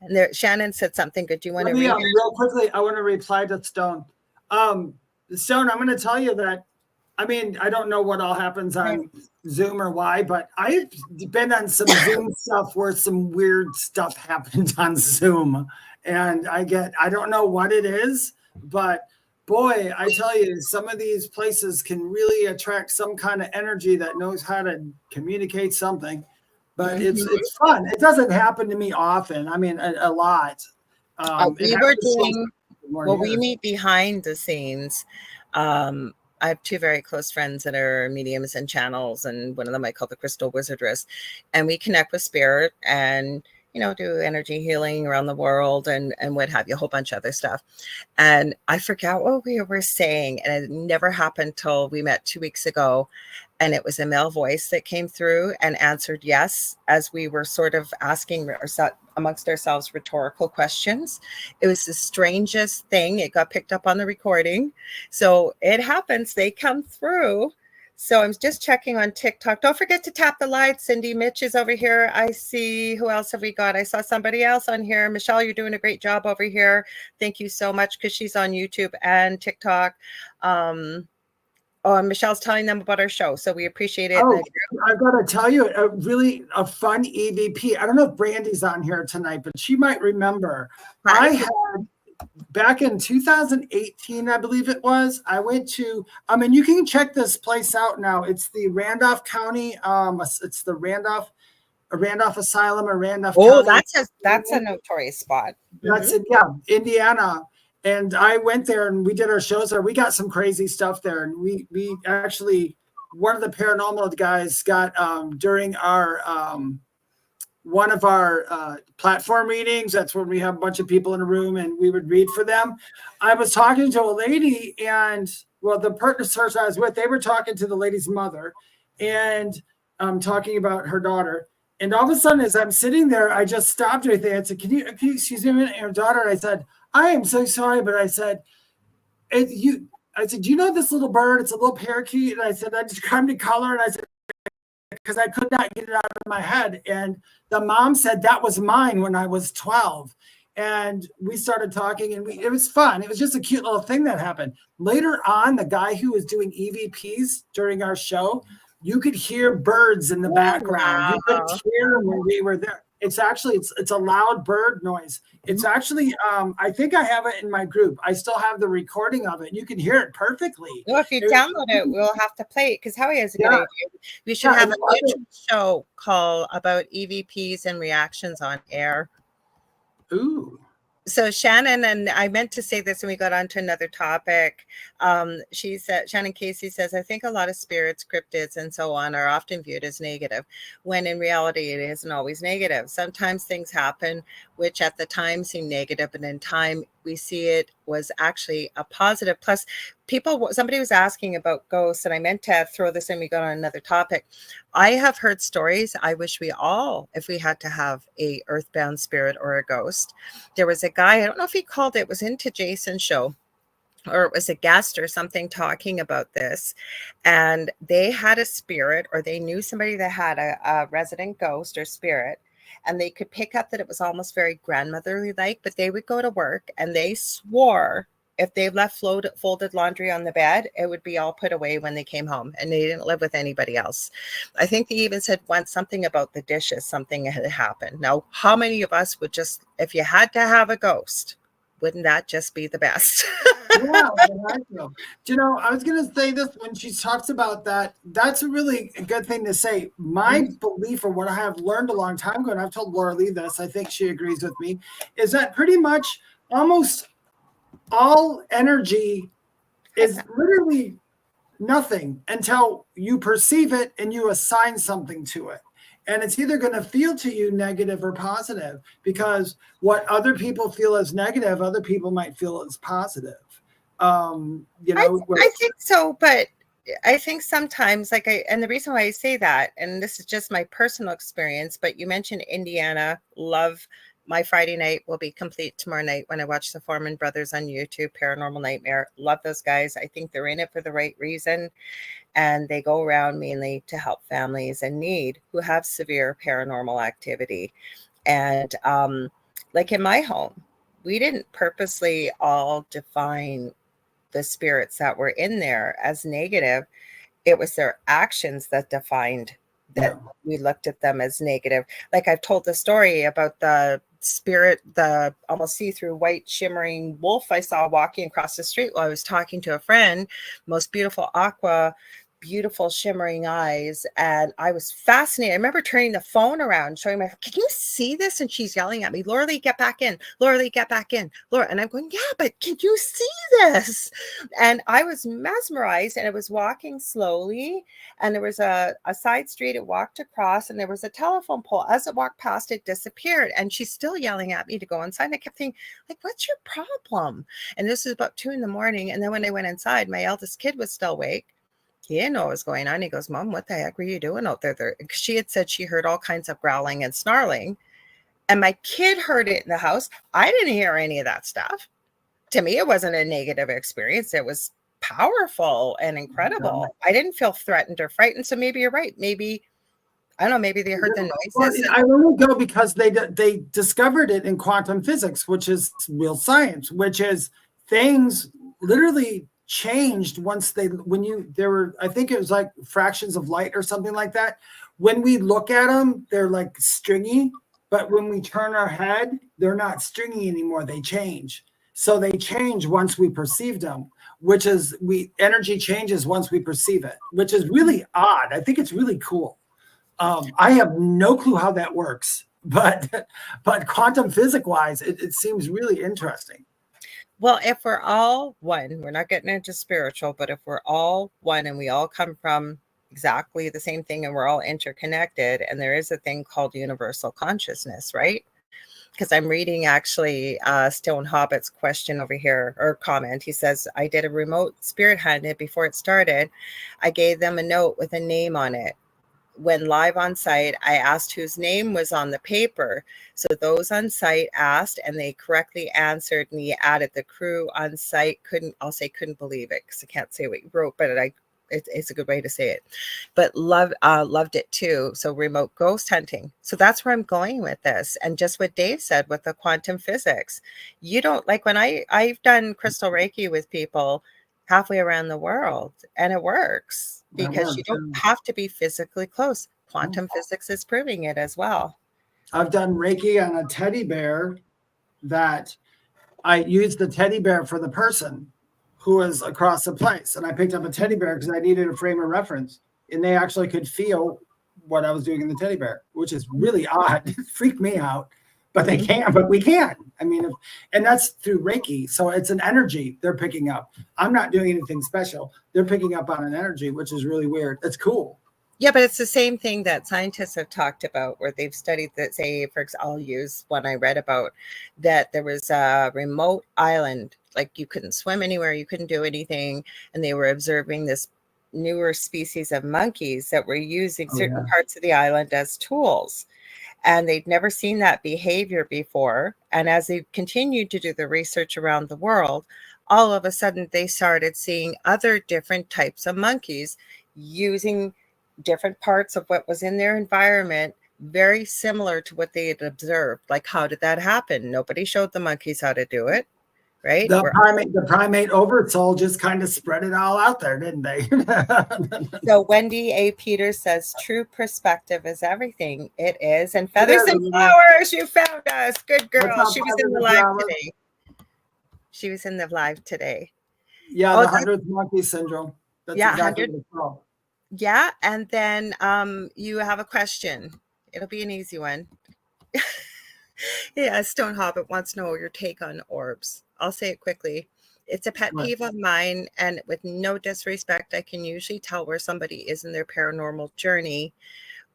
And there, Shannon said something good. Do you want to read it? Real quickly, I want to reply to Stone. Stone, I'm going to tell you that, I mean, I don't know what all happens on Zoom or why, but I've been on some Zoom stuff where some weird stuff happened on Zoom. And I don't know what it is, but boy, I tell you, some of these places can really attract some kind of energy that knows how to communicate something. But it's fun. It doesn't happen to me often. I mean, a lot. We meet behind the scenes. I have two very close friends that are mediums and channels, and one of them I call the Crystal Wizardress, and we connect with spirit and do energy healing around the world and what have you, a whole bunch of other stuff. And I forgot what we were saying, and it never happened till we met 2 weeks ago. And it was a male voice that came through and answered yes, as we were sort of asking amongst ourselves rhetorical questions. It was the strangest thing. It got picked up on the recording. So it happens. They come through. So I'm just checking on TikTok. Don't forget to tap the lights. Cindy Mitch is over here. I see. Who else have we got? I saw somebody else on here. Michelle, you're doing a great job over here. Thank you so much, because she's on YouTube and TikTok. And Michelle's telling them about our show, so we appreciate it. Oh, I've got to tell you, a fun EVP. I don't know if Brandy's on here tonight, but she might remember. I had back in 2018, I believe it was. I went to. I mean, you can check this place out now. It's the Randolph County. It's the Randolph Asylum or Randolph. Oh, County. that's a notorious spot. That's it. Yeah, Indiana. And I went there and we did our shows there. We got some crazy stuff there. And we actually, one of the paranormal guys got during our one of our platform readings. That's when we have a bunch of people in a room and we would read for them. I was talking to a lady, and the person I was with, they were talking to the lady's mother and talking about her daughter. And all of a sudden, as I'm sitting there, I just stopped right there and said, can you excuse me a minute, your daughter? And I said, I am so sorry, but I said, do you know this little bird? It's a little parakeet. And I said, I described the color. And I said, because I could not get it out of my head. And the mom said, that was mine when I was 12. And we started talking, and it was fun. It was just a cute little thing that happened. Later on, the guy who was doing EVPs during our show, you could hear birds in the background. You could hear them when we were there. It's a loud bird noise. It's actually, I think I have it in my group. I still have the recording of it. You can hear it perfectly. Well, if you download it, we'll have to play it, because Howie has a good idea. We should have a YouTube show called about EVPs and reactions on air. Ooh. So Shannon, and I meant to say this when we got on to another topic. She said, Shannon Casey says, I think a lot of spirits, cryptids, and so on are often viewed as negative, when in reality it isn't always negative. Sometimes things happen which at the time seem negative, and in time we see it was actually a positive. Plus, somebody was asking about ghosts, and I meant to throw this in. We got on another topic. I have heard stories. I wish we all, if we had to have a earthbound spirit or a ghost. There was a guy, I don't know if he called it was into Jason's show, or it was a guest or something talking about this, and they had a spirit, or they knew somebody that had a resident ghost or spirit, and they could pick up that it was almost very grandmotherly like, but they would go to work and they swore if they left folded laundry on the bed, it would be all put away when they came home, and they didn't live with anybody else. I think they even said once something about the dishes, something had happened. Now, how many of us would just, if you had to have a ghost, wouldn't that just be the best? Yeah, I feel. Do you know, I was going to say this when she talks about that. That's a really good thing to say. My belief, or what I have learned a long time ago, and I've told Lorilei this, I think she agrees with me, is that pretty much almost all energy is literally nothing until you perceive it and you assign something to it. And it's either going to feel to you negative or positive, because what other people feel as negative, other people might feel as positive. You know, I think so, but I think sometimes, and the reason why I say that, and this is just my personal experience, but you mentioned Indiana. Love. My Friday night will be complete tomorrow night when I watch the Foreman Brothers on YouTube, Paranormal Nightmare. Love those guys. I think they're in it for the right reason. And they go around mainly to help families in need who have severe paranormal activity. And like in my home, we didn't purposely all define the spirits that were in there as negative. It was their actions that defined that we looked at them as negative. Like I've told the story about the spirit, the almost see-through white shimmering wolf I saw walking across the street while I was talking to a friend, most beautiful aqua, beautiful shimmering eyes. And I was fascinated. I remember turning the phone around, showing my, can you see this? And she's yelling at me, Lorilei, get back in. Lorilei, get back in. Laura. And I'm going, yeah, but can you see this? And I was mesmerized, and it was walking slowly. And there was a side street it walked across, and there was a telephone pole. As it walked past, it disappeared. And she's still yelling at me to go inside. And I kept thinking, like, what's your problem? And this was about 2 a.m. And then when I went inside, my eldest kid was still awake. He didn't know what was going on. He goes, Mom, what the heck were you doing out there? She had said she heard all kinds of growling and snarling. And my kid heard it in the house. I didn't hear any of that stuff. To me, it wasn't a negative experience. It was powerful and incredible. I didn't feel threatened or frightened. So maybe you're right. Maybe, I don't know, maybe they heard the noises. Well, I only go because they discovered it in quantum physics, which is real science, which is things literally changed once there were, I think it was like fractions of light or something like that. When we look at them, they're like stringy, but when we turn our head, they're not stringy anymore. They change. So they change once we perceive them, which is energy changes once we perceive it, which is really odd. I think it's really cool. I have no clue how that works, but quantum physics wise, it seems really interesting. Well, if we're all one, we're not getting into spiritual, but if we're all one and we all come from exactly the same thing and we're all interconnected, and there is a thing called universal consciousness, right? Because I'm reading actually Stone Hobbit's question over here, or comment. He says, I did a remote spirit hunt, and before it started, I gave them a note with a name on it. When live on site, I asked whose name was on the paper. So those on site asked, and they correctly answered, and he added the crew on site couldn't believe it, because I can't say what you wrote, but it's a good way to say it. But loved it too. So remote ghost hunting. So that's where I'm going with this. And just what Dave said with the quantum physics, you don't, like when I've done crystal Reiki with people halfway around the world, and it works. Because you don't have to be physically close. Quantum physics is proving it as well. I've done Reiki on a teddy bear that I used the teddy bear for the person who was across the place. And I picked up a teddy bear because I needed a frame of reference. And they actually could feel what I was doing in the teddy bear, which is really odd. It freaked me out. But they can, but we can. I mean, and that's through Reiki. So it's an energy they're picking up. I'm not doing anything special. They're picking up on an energy, which is really weird. It's cool. Yeah, but it's the same thing that scientists have talked about, where they've studied that, say, for example, I'll use one I read about, that there was a remote island, like you couldn't swim anywhere, you couldn't do anything. And they were observing this newer species of monkeys that were using certain parts of the island as tools. And they'd never seen that behavior before. And as they continued to do the research around the world, all of a sudden they started seeing other different types of monkeys using different parts of what was in their environment, very similar to what they had observed. Like, how did that happen? Nobody showed the monkeys how to do it. Right? The primate oversoul just kind of spread it all out there, didn't they? So Wendy A. Peters says, true perspective is everything. It is. And Feathers and Flowers, you found us. Good girl. She was in the live today. She was in the live today. Yeah, Oh, the 100th monkey syndrome. That's yeah, exactly 100. what it's called. Yeah, and then you have a question. It'll be an easy one. Yeah, Stone Hobbit wants to know your take on orbs. I'll say it quickly. It's a pet peeve of mine, and with no disrespect, I can usually tell where somebody is in their paranormal journey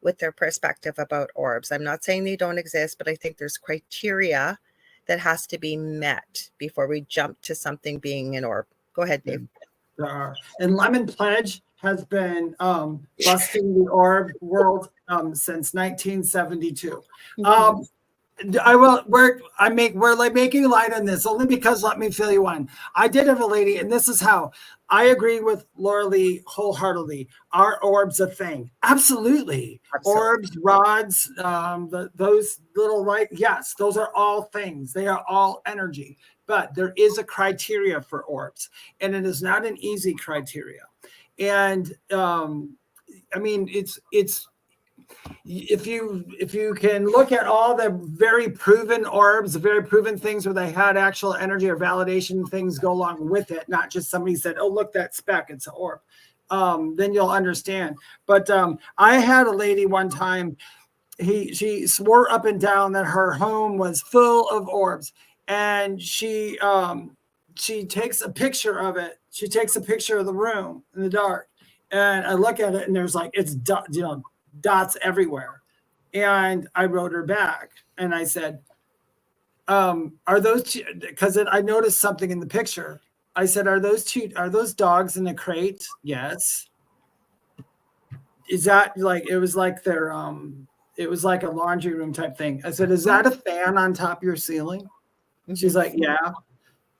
with their perspective about orbs. I'm not saying they don't exist, but I think there's criteria that has to be met before we jump to something being an orb. Go ahead, Dave. There are. And Lemon Pledge has been busting the orb world since 1972. We're like making light on this only because let me fill you in. I did have a lady, and this is how I agree with Lorilei wholeheartedly. Are orbs a thing? Absolutely. Orbs, rods, those little light. Yes, those are all things. They are all energy. But there is a criteria for orbs, and it is not an easy criteria. And I mean, it's if you can look at all the very proven orbs, the very proven things where they had actual energy or validation things go along with it, not just somebody said, "Oh, look, that speck, it's an orb," then you'll understand. But I had a lady one time. She swore up and down that her home was full of orbs, and she takes a picture of it. She takes a picture of the room in the dark, and I look at it, and there's like dots everywhere. And I wrote her back, and I said, "Are those?" Because I noticed something in the picture. I said, "Are those dogs in a crate?" Yes. Is that like it was like their it was like a laundry room type thing. I said, "Is that a fan on top of your ceiling?" She's like, "Yeah."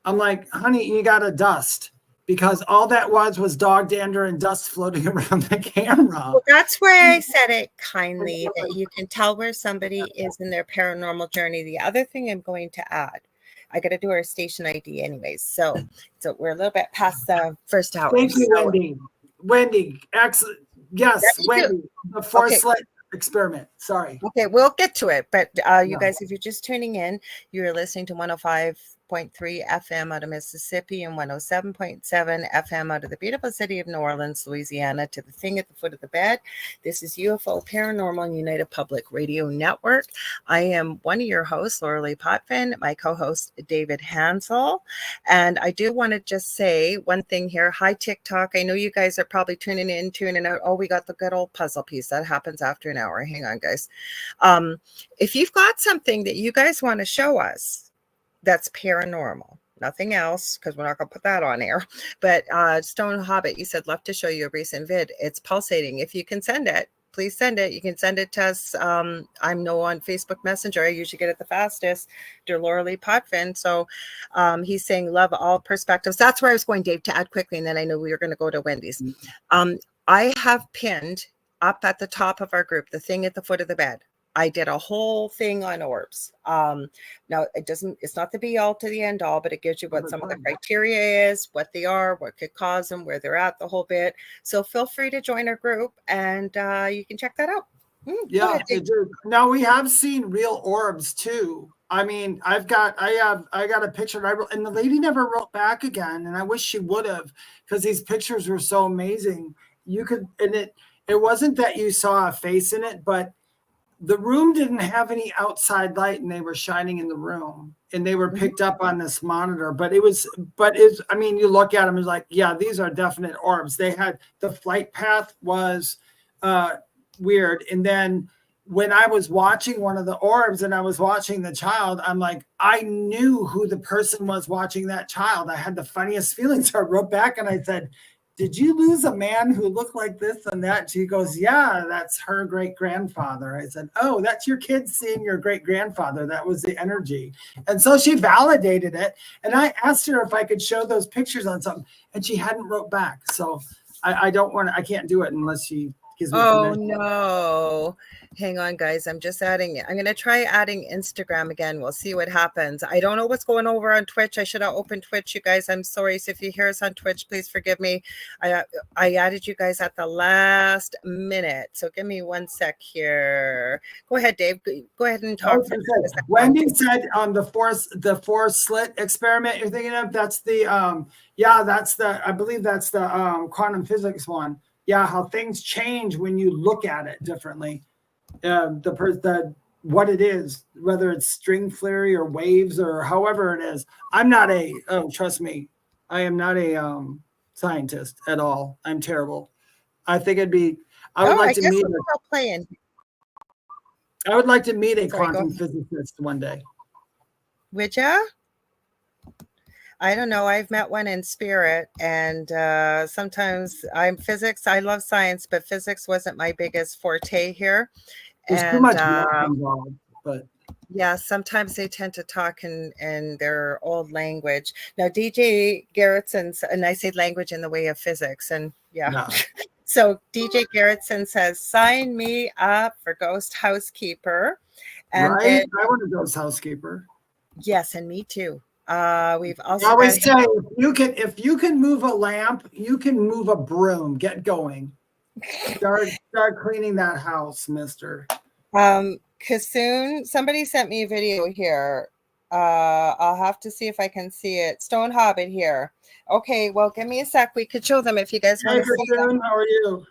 I'm like, "Honey, you got to dust," because all that was dog dander and dust floating around the camera. Well, that's why I said it kindly, that you can tell where somebody is in their paranormal journey. The other thing I'm going to add, I got to do our station ID anyways. So we're a little bit past the first hour. Thank you, Wendy. Wendy, excellent. Yes, Wendy, the force experiment. Sorry. Okay, we'll get to it. But you guys, if you're just tuning in, you're listening to 105.3 FM out of Mississippi and 107.7 FM out of the beautiful city of New Orleans, Louisiana, to the thing at the foot of the bed. This is UFO Paranormal and United Public Radio Network. I am one of your hosts, Lorilei Potvin, my co-host, David Hanzel. And I do want to just say one thing here. Hi, TikTok. I know you guys are probably tuning in, tuning out. Oh, we got the good old puzzle piece. That happens after an hour. Hang on, guys. If you've got something that you guys want to show us that's paranormal, nothing else, because we're not going to put that on air, but Stone Hobbit, you said, love to show you a recent vid. It's pulsating. If you can send it, please send it. You can send it to us. I'm on Facebook Messenger. I usually get it the fastest. Dear Lorilei Potvin. So he's saying love all perspectives. That's where I was going, Dave, to add quickly, and then I know we were going to go to Wendy's. I have pinned up at the top of our group the thing at the foot of the bed. I did a whole thing on orbs. Now it's not the be all to the end all, but it gives you what some of the criteria is, what they are, what could cause them, where they're at, the whole bit. So feel free to join our group, and you can check that out. Yeah. Now we have seen real orbs too. I mean, I got a picture and the lady never wrote back again. And I wish she would have, because these pictures were so amazing. It wasn't that you saw a face in it, but the room didn't have any outside light, and they were shining in the room, and they were picked up on this monitor. I mean, you look at them, it's like, yeah, these are definite orbs. They had the flight path was weird. And then when I was watching one of the orbs and I was watching the child, I'm like, I knew who the person was watching that child. I had the funniest feelings. So I wrote back and I said, "Did you lose a man who looked like this and that?" She goes, "Yeah, that's her great-grandfather." I said, "Oh, that's your kid seeing your great-grandfather. That was the energy." And so she validated it. And I asked her if I could show those pictures on something, and she hadn't wrote back. So I can't do it unless she Gives me Oh permission. no. Hang on, guys. I'm just adding it. I'm going to try adding Instagram again. We'll see what happens. I don't know what's going over on Twitch. I should have opened Twitch, you guys. I'm sorry. So if you hear us on Twitch, please forgive me. I added you guys at the last minute. So give me one sec here. Go ahead, Dave. Go ahead and talk. Wendy said on the four slit experiment you're thinking of, that's the I believe that's the quantum physics one. Yeah, how things change when you look at it differently. What it is, whether it's string theory or waves or however it is. I'm not trust me, I am not a scientist at all. I'm terrible. I think I would like to meet a quantum physicist one day. Would ya? I don't know. I've met one in spirit, and sometimes I love science, but physics wasn't my biggest forte here. There's too much involved, but yeah, sometimes they tend to talk in their old language. Now, DJ Garretson, and I say language in the way of physics, and yeah. No. So DJ Garretson says, "Sign me up for Ghost Housekeeper." And right, I want a ghost housekeeper. Yes, and me too. We've also I always say if you can move a lamp, you can move a broom. Get going. Start cleaning that house, mister. Kassoon, somebody sent me a video here. I'll have to see if I can see it. Stone Hobbit here. Okay, well, give me a sec. We could show them if you guys want to see them. How are you?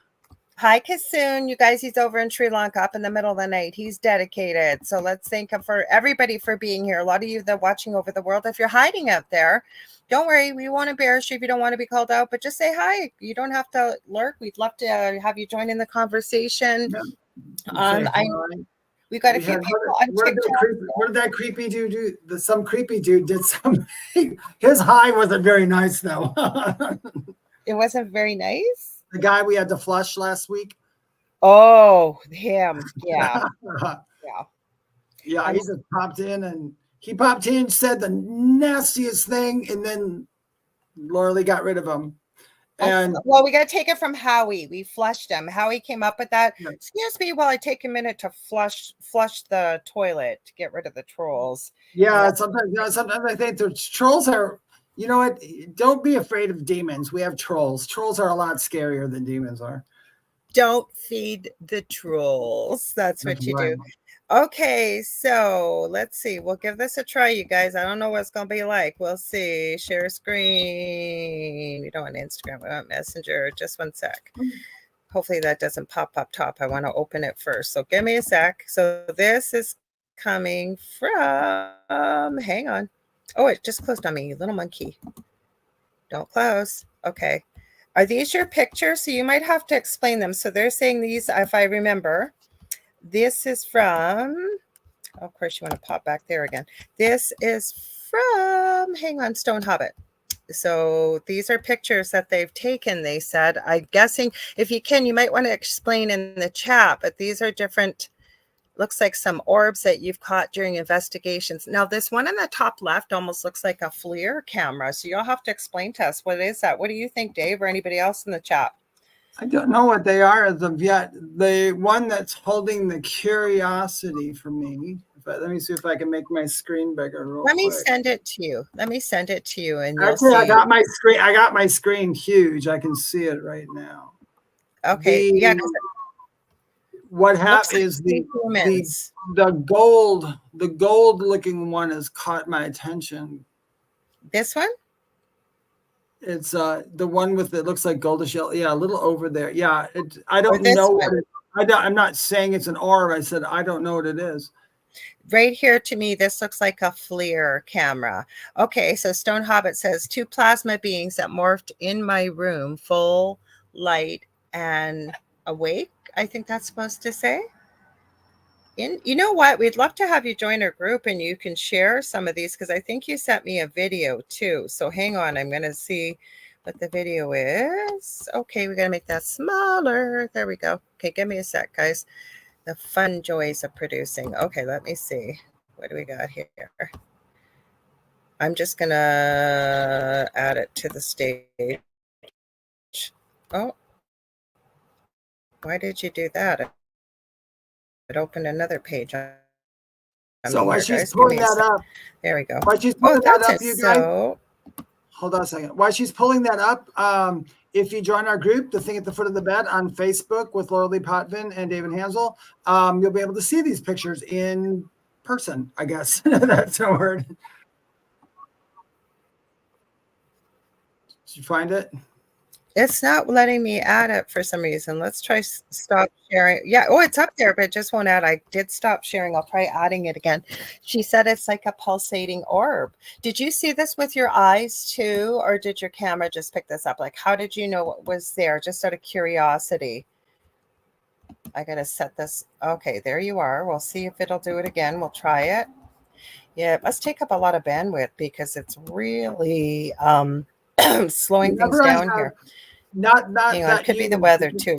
Hi, Kassoon. You guys, he's over in Sri Lanka up in the middle of the night. He's dedicated. So let's thank him for everybody for being here. A lot of you that are watching over the world, if you're hiding out there, don't worry. We won't embarrass you if you don't want to be called out, but just say hi. You don't have to lurk. We'd love to have you join in the conversation. Yeah. We got a few people on TikTok. What did that creepy dude do? Some creepy dude did some. His high wasn't very nice, though. It wasn't very nice? The guy we had to flush last week. Oh, him. Yeah. Yeah, he just popped in, said the nastiest thing, and then Lorilei got rid of him. And well, we got to take it from Howie. We flushed him. Howie came up with that. Yeah. Excuse me while I take a minute to flush the toilet to get rid of the trolls. Yeah, sometimes I think the trolls are, you know what? Don't be afraid of demons. We have trolls. Trolls are a lot scarier than demons are. Don't feed the trolls. That's what you do. Okay, so let's see. We'll give this a try, you guys. I don't know what it's going to be like. We'll see. Share screen. We don't want Instagram. We want Messenger. Just one sec. Hopefully that doesn't pop up top. I want to open it first. So give me a sec. So this is coming from, hang on. Oh, it just closed on me, you little monkey. Don't close. Okay. Are these your pictures? So you might have to explain them. So they're saying these, if I remember. This is from, of course, you want to pop back there again. This is from, hang on, Stone Hobbit. So these are pictures that they've taken, they said. I'm guessing, if you can, you might want to explain in the chat, but these are different, looks like some orbs that you've caught during investigations. Now, this one in the top left almost looks like a FLIR camera. So you'll have to explain to us, what is that? What do you think, Dave, or anybody else in the chat? I don't know what they are as of yet. The one that's holding the curiosity for me. Let me see if I can make my screen bigger. Let me send it to you. And actually, I got my screen huge. I can see it right now. Okay. What happened is the gold looking one has caught my attention. This one? It's the one with it looks like goldish yellow. Yeah, a little over there. Yeah, I don't know. I'm not saying it's an orb. I said I don't know what it is. Right here to me, this looks like a FLIR camera. Okay, so Stone Hobbit says 2 plasma beings that morphed in my room, full light and awake. I think that's supposed to say. You know what? We'd love to have you join our group and you can share some of these because I think you sent me a video too. So hang on, I'm going to see what the video is. Okay, we got to make that smaller. There we go. Okay, give me a sec, guys. The fun joys of producing. Okay, let me see. What do we got here? I'm just going to add it to the stage. Oh. Why did you do that? It opened another page. So while she's pulling that up, there we go. While she's pulling that up, you guys. So, hold on a second. While she's pulling that up, if you join our group, The Thing at the Foot of the Bed on Facebook with Lorilei Potvin and David Hanzel, you'll be able to see these pictures in person, I guess. That's a word. Did you find it? it's not letting me add it for some reason. Let's try stop sharing. Yeah. Oh, it's up there, but it just won't add. I did stop sharing. I'll try adding it again. She said it's like a pulsating orb. Did you see this with your eyes too? Or did your camera just pick this up? Like, how did you know what was there? Just out of curiosity. I got to set this. Okay, there you are. We'll see if it'll do it again. We'll try it. Yeah, it must take up a lot of bandwidth because it's really slowing things down here. Not hang on, it could be the weather too.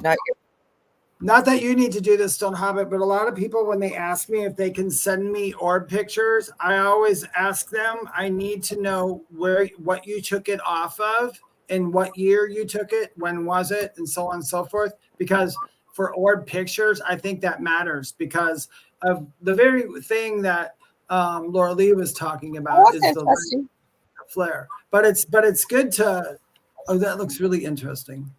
Not that you need to do this, Stone Hobbit, but a lot of people, when they ask me if they can send me orb pictures, I always ask them, I need to know what you took it off of and what year you took it, when was it, and so on and so forth. Because for orb pictures, I think that matters because of the very thing that Lorilei was talking about is the flare. But it's good to. Oh, that looks really interesting.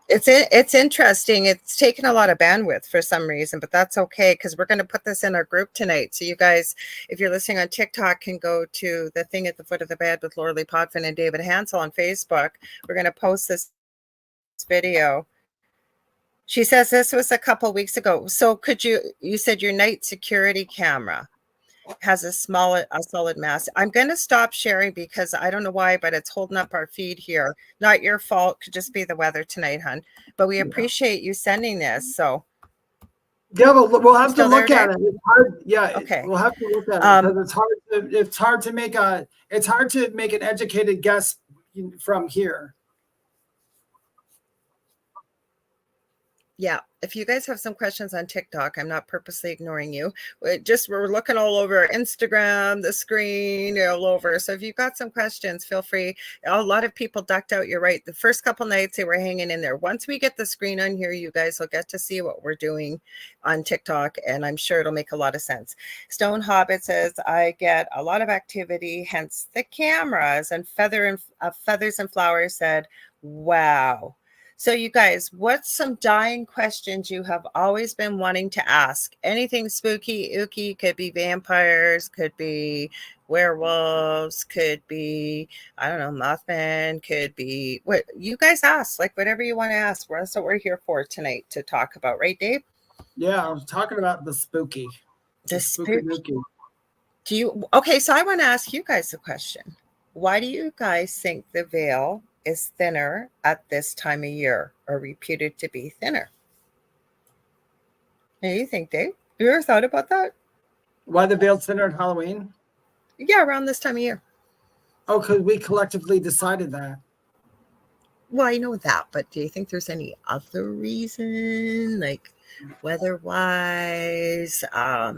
It's interesting. It's taken a lot of bandwidth for some reason, but that's okay because we're going to put this in our group tonight. So you guys, if you're listening on TikTok, can go to The Thing at the Foot of the Bed with Lorilei Potvin and David Hanzel on Facebook. We're going to post this video. She says this was a couple weeks ago. So you said your night security camera has a solid mass. I'm going to stop sharing because I don't know why, but it's holding up our feed here. Not your fault. Could just be the weather tonight, hon. But we appreciate you sending this. So yeah, we'll have to look at it. It's hard. Yeah. Okay. We'll have to look at it because it's hard to make an educated guess from here. Yeah, if you guys have some questions on TikTok, I'm not purposely ignoring you. We're looking all over Instagram, the screen, all over. So if you've got some questions, feel free. A lot of people ducked out. You're right. The first couple nights they were hanging in there. Once we get the screen on here, you guys will get to see what we're doing on TikTok, and I'm sure it'll make a lot of sense. Stone Hobbit says, I get a lot of activity, hence the cameras. And Feathers and Flowers said, wow. So you guys, what's some dying questions you have always been wanting to ask? Anything spooky, ooky, could be vampires, could be werewolves, could be, I don't know, Mothman, could be, what you guys ask, like whatever you want to ask. That's what we're here for tonight to talk about, right, Dave? Yeah, I was talking about the spooky. The spooky. Okay, so I want to ask you guys a question. Why do you guys think the veil is thinner at this time of year, or reputed to be thinner? What do you think, Dave? You ever thought about that? Why the veil's thinner at Halloween? Yeah, around this time of year. Oh, because we collectively decided that. Well, I know that, but do you think there's any other reason, like weather-wise? I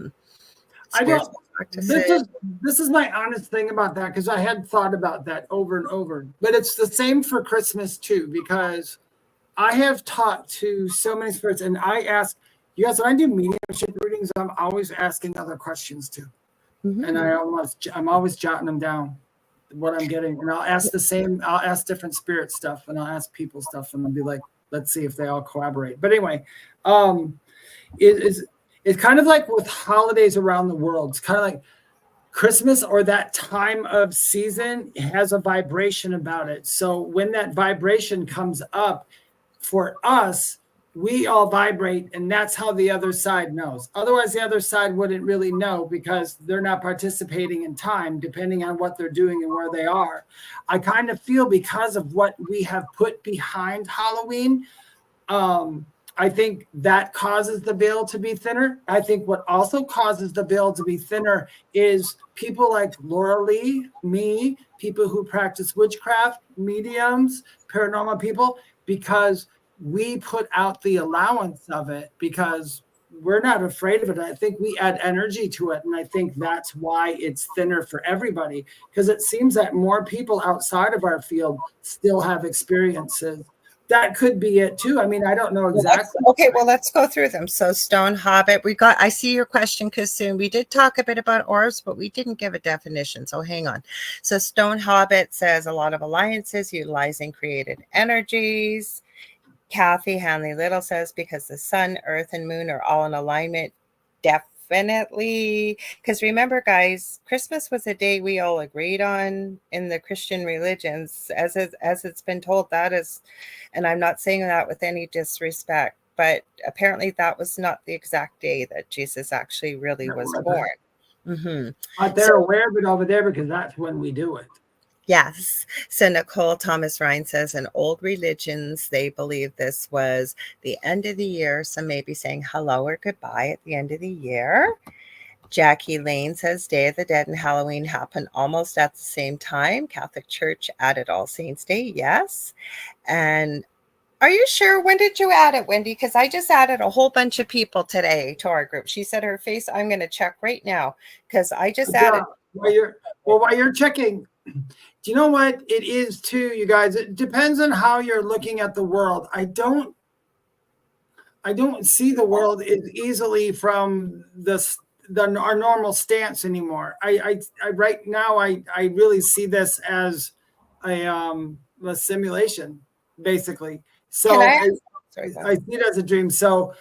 don't. This is my honest thing about that, because I had thought about that over and over. But it's the same for Christmas too, because I have talked to so many spirits, and I ask you guys, when I do mediumship readings, I'm always asking other questions too, and I'm always jotting them down, what I'm getting, and I'll ask different spirit stuff, and I'll ask people stuff, and I'll be like, let's see if they all corroborate. But anyway, it's kind of like with holidays around the world. It's kind of like Christmas, or that time of season has a vibration about it. So when that vibration comes up for us, we all vibrate, and that's how the other side knows. Otherwise, the other side wouldn't really know because they're not participating in time, depending on what they're doing and where they are. I kind of feel because of what we have put behind Halloween, I think that causes the veil to be thinner. I think what also causes the veil to be thinner is people like Lorilei, me, people who practice witchcraft, mediums, paranormal people, because we put out the allowance of it, because we're not afraid of it. I think we add energy to it, and I think that's why it's thinner for everybody, because it seems that more people outside of our field still have experiences that could be it too. I mean, I don't know exactly. Okay, well, let's go through them. So Stone Hobbit, I see your question, Kasoon. We did talk a bit about orbs, but we didn't give a definition. So hang on. So Stone Hobbit says a lot of alliances utilizing created energies. Kathy Hanley Little says because the sun, earth, and moon are all in alignment. Definitely. Because remember, guys, Christmas was a day we all agreed on in the Christian religions, as it's been told. That is, and I'm not saying that with any disrespect, but apparently that was not the exact day that Jesus actually really was born. Mm-hmm. But they're aware of it over there because that's when we do it. Yes. So Nicole Thomas Ryan says in old religions, they believe this was the end of the year. So maybe saying hello or goodbye at the end of the year. Jackie Lane says Day of the Dead and Halloween happen almost at the same time. Catholic Church added All Saints Day. Yes. And are you sure? When did you add it, Wendy? Because I just added a whole bunch of people today to our group. She said her face. I'm going to check right now because I just added. While you're checking, do you know what it is too, you guys? It depends on how you're looking at the world. I don't see the world as easily from our normal stance anymore. I right now I really see this as a simulation, basically. So I see it as a dream. So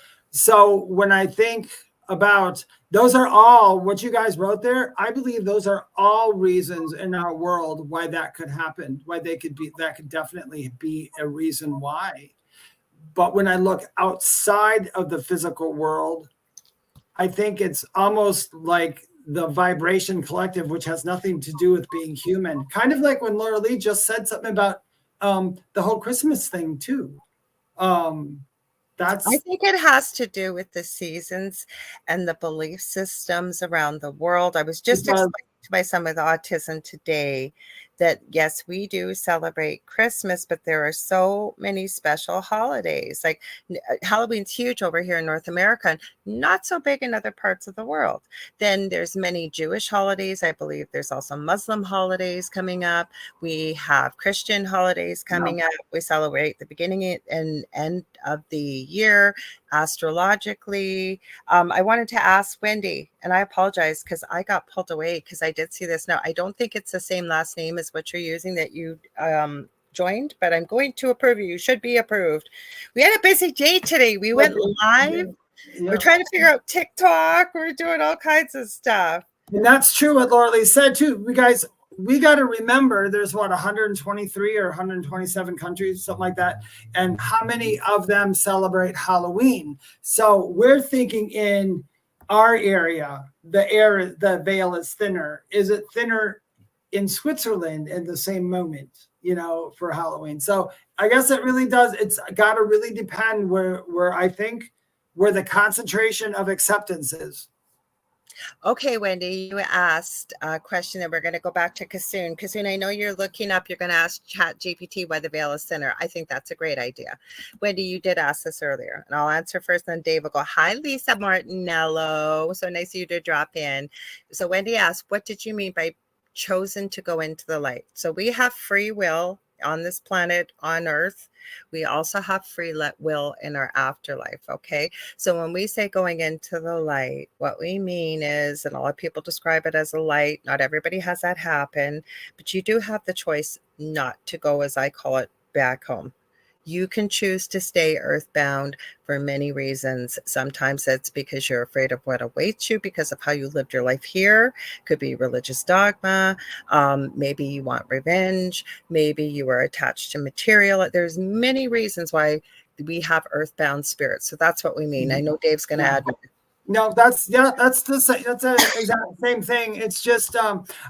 when I think about those are all what you guys wrote there, I believe those are all reasons in our world why that could happen, why that could definitely be a reason why. But when I look outside of the physical world, I think it's almost like the vibration collective, which has nothing to do with being human. Kind of like when Lorilei just said something about the whole Christmas thing too. I think it has to do with the seasons and the belief systems around the world. I was just explaining to my son with autism today that, yes, we do celebrate Christmas, but there are so many special holidays. Like Halloween's huge over here in North America, and not so big in other parts of the world. Then there's many Jewish holidays. I believe there's also Muslim holidays coming up. We have Christian holidays coming up. We celebrate the beginning and end of the year astrologically. I wanted to ask Wendy, and I apologize because I got pulled away because I did see this. Now, I don't think it's the same last name as what you're using that you joined, but I'm going to approve you. You should be approved. We had a busy day today. We went live. We're trying to figure out TikTok. We're doing all kinds of stuff. And that's true what Lorilei said too. We got to remember there's 123 or 127 countries, something like that. And how many of them celebrate Halloween? So we're thinking in our area, the veil is thinner. Is it thinner in Switzerland in the same moment, for Halloween? So I guess it really does. It's got to really depend where I think where the concentration of acceptance is. Okay, Wendy, you asked a question that we're going to go back to Kasoon. Kasoon, I know you're looking up, you're going to ask ChatGPT why the veil is thinner. I think that's a great idea. Wendy, you did ask this earlier, and I'll answer first, then Dave will go, hi, Lisa Martinello. So nice of you to drop in. So Wendy asked, what did you mean by chosen to go into the light? So we have free will on this planet, on Earth. We also have free will in our afterlife, okay? So when we say going into the light, what we mean is, and a lot of people describe it as a light, not everybody has that happen, but you do have the choice not to go, as I call it, back home. You can choose to stay earthbound for many reasons. Sometimes it's because you're afraid of what awaits you because of how you lived your life here. Could be religious dogma. Maybe you want revenge. Maybe you are attached to material. There's many reasons why we have earthbound spirits. So that's what we mean. I know Dave's going to add more. No, that's the exact same thing. It's just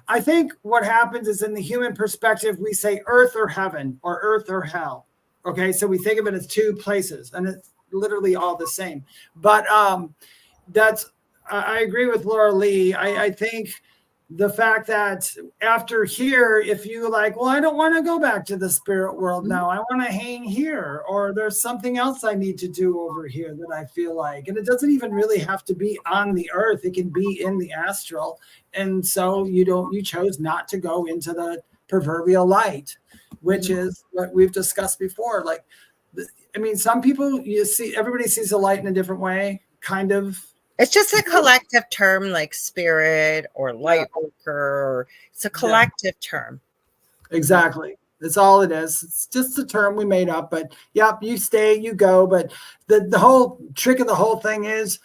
I think what happens is in the human perspective, we say earth or heaven or earth or hell. Okay, so we think of it as two places, and it's literally all the same. But I agree with Lorilei. I think the fact that after here, if you like, well, I don't want to go back to the spirit world now. I want to hang here, or there's something else I need to do over here that I feel like. And it doesn't even really have to be on the earth. It can be in the astral. And so you chose not to go into the proverbial light, which is what we've discussed before. Like I mean, some people everybody sees the light in a different way, kind of. It's just a collective term like spirit or light worker. It's a collective term. Exactly. That's all it is. It's just a term we made up, but you stay, you go. But the whole trick of the whole thing is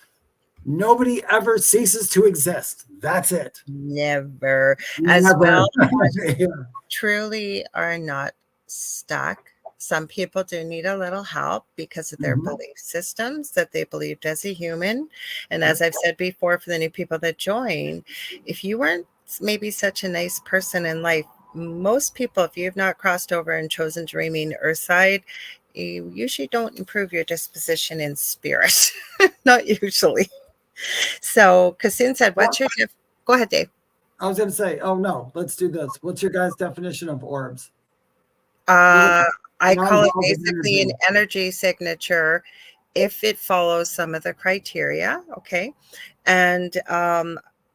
nobody ever ceases to exist. That's it. Never. As well as truly are not stuck. Some people do need a little help because of their belief systems that they believed as a human. And as I've said before, for the new people that join, if you weren't maybe such a nice person in life, most people, if you've not crossed over and chosen to remain Earthside, you usually don't improve your disposition in spirit. Not usually. So Kasun said, what's your go ahead, Dave. I was going to say, oh no, let's do this. What's your guys' definition of orbs? I call it basically an energy signature if it follows some of the criteria. Okay. And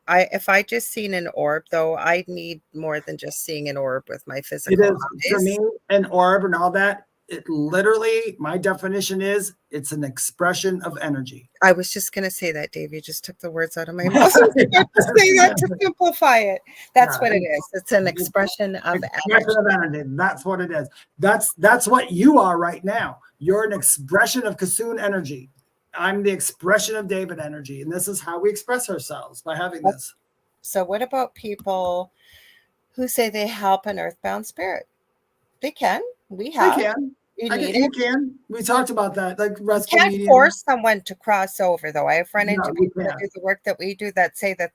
if I just seen an orb, though, I'd need more than just seeing an orb with my physical eyes. For me, an orb and all that, it literally, my definition is it's an expression of energy. I was just going to say that, Dave. You just took the words out of my mouth. I was about to say that to simplify it. That's what it is. It's an expression of energy. That's what it is. That's what you are right now. You're an expression of Kasun energy. I'm the expression of David energy. And this is how we express ourselves, by having this. So what about people who say they help an earthbound spirit? They can. We have. They can. You can. We talked about that. Like rescue. You can't force someone to cross over, though. I have run into people that do the work that we do that say that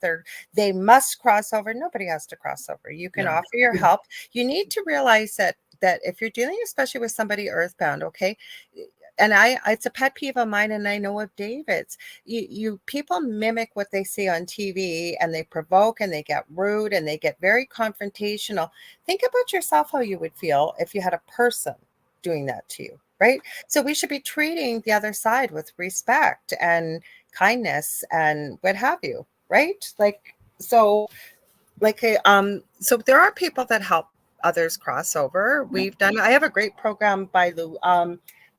they must cross over. Nobody has to cross over. You can offer your help. You need to realize that if you're dealing, especially with somebody earthbound, okay. And it's a pet peeve of mine, and I know of David's. You people mimic what they see on TV, and they provoke, and they get rude, and they get very confrontational. Think about yourself, how you would feel if you had a person doing that to you, right? So we should be treating the other side with respect and kindness and what have you, right? So there are people that help others cross over. I have a great program by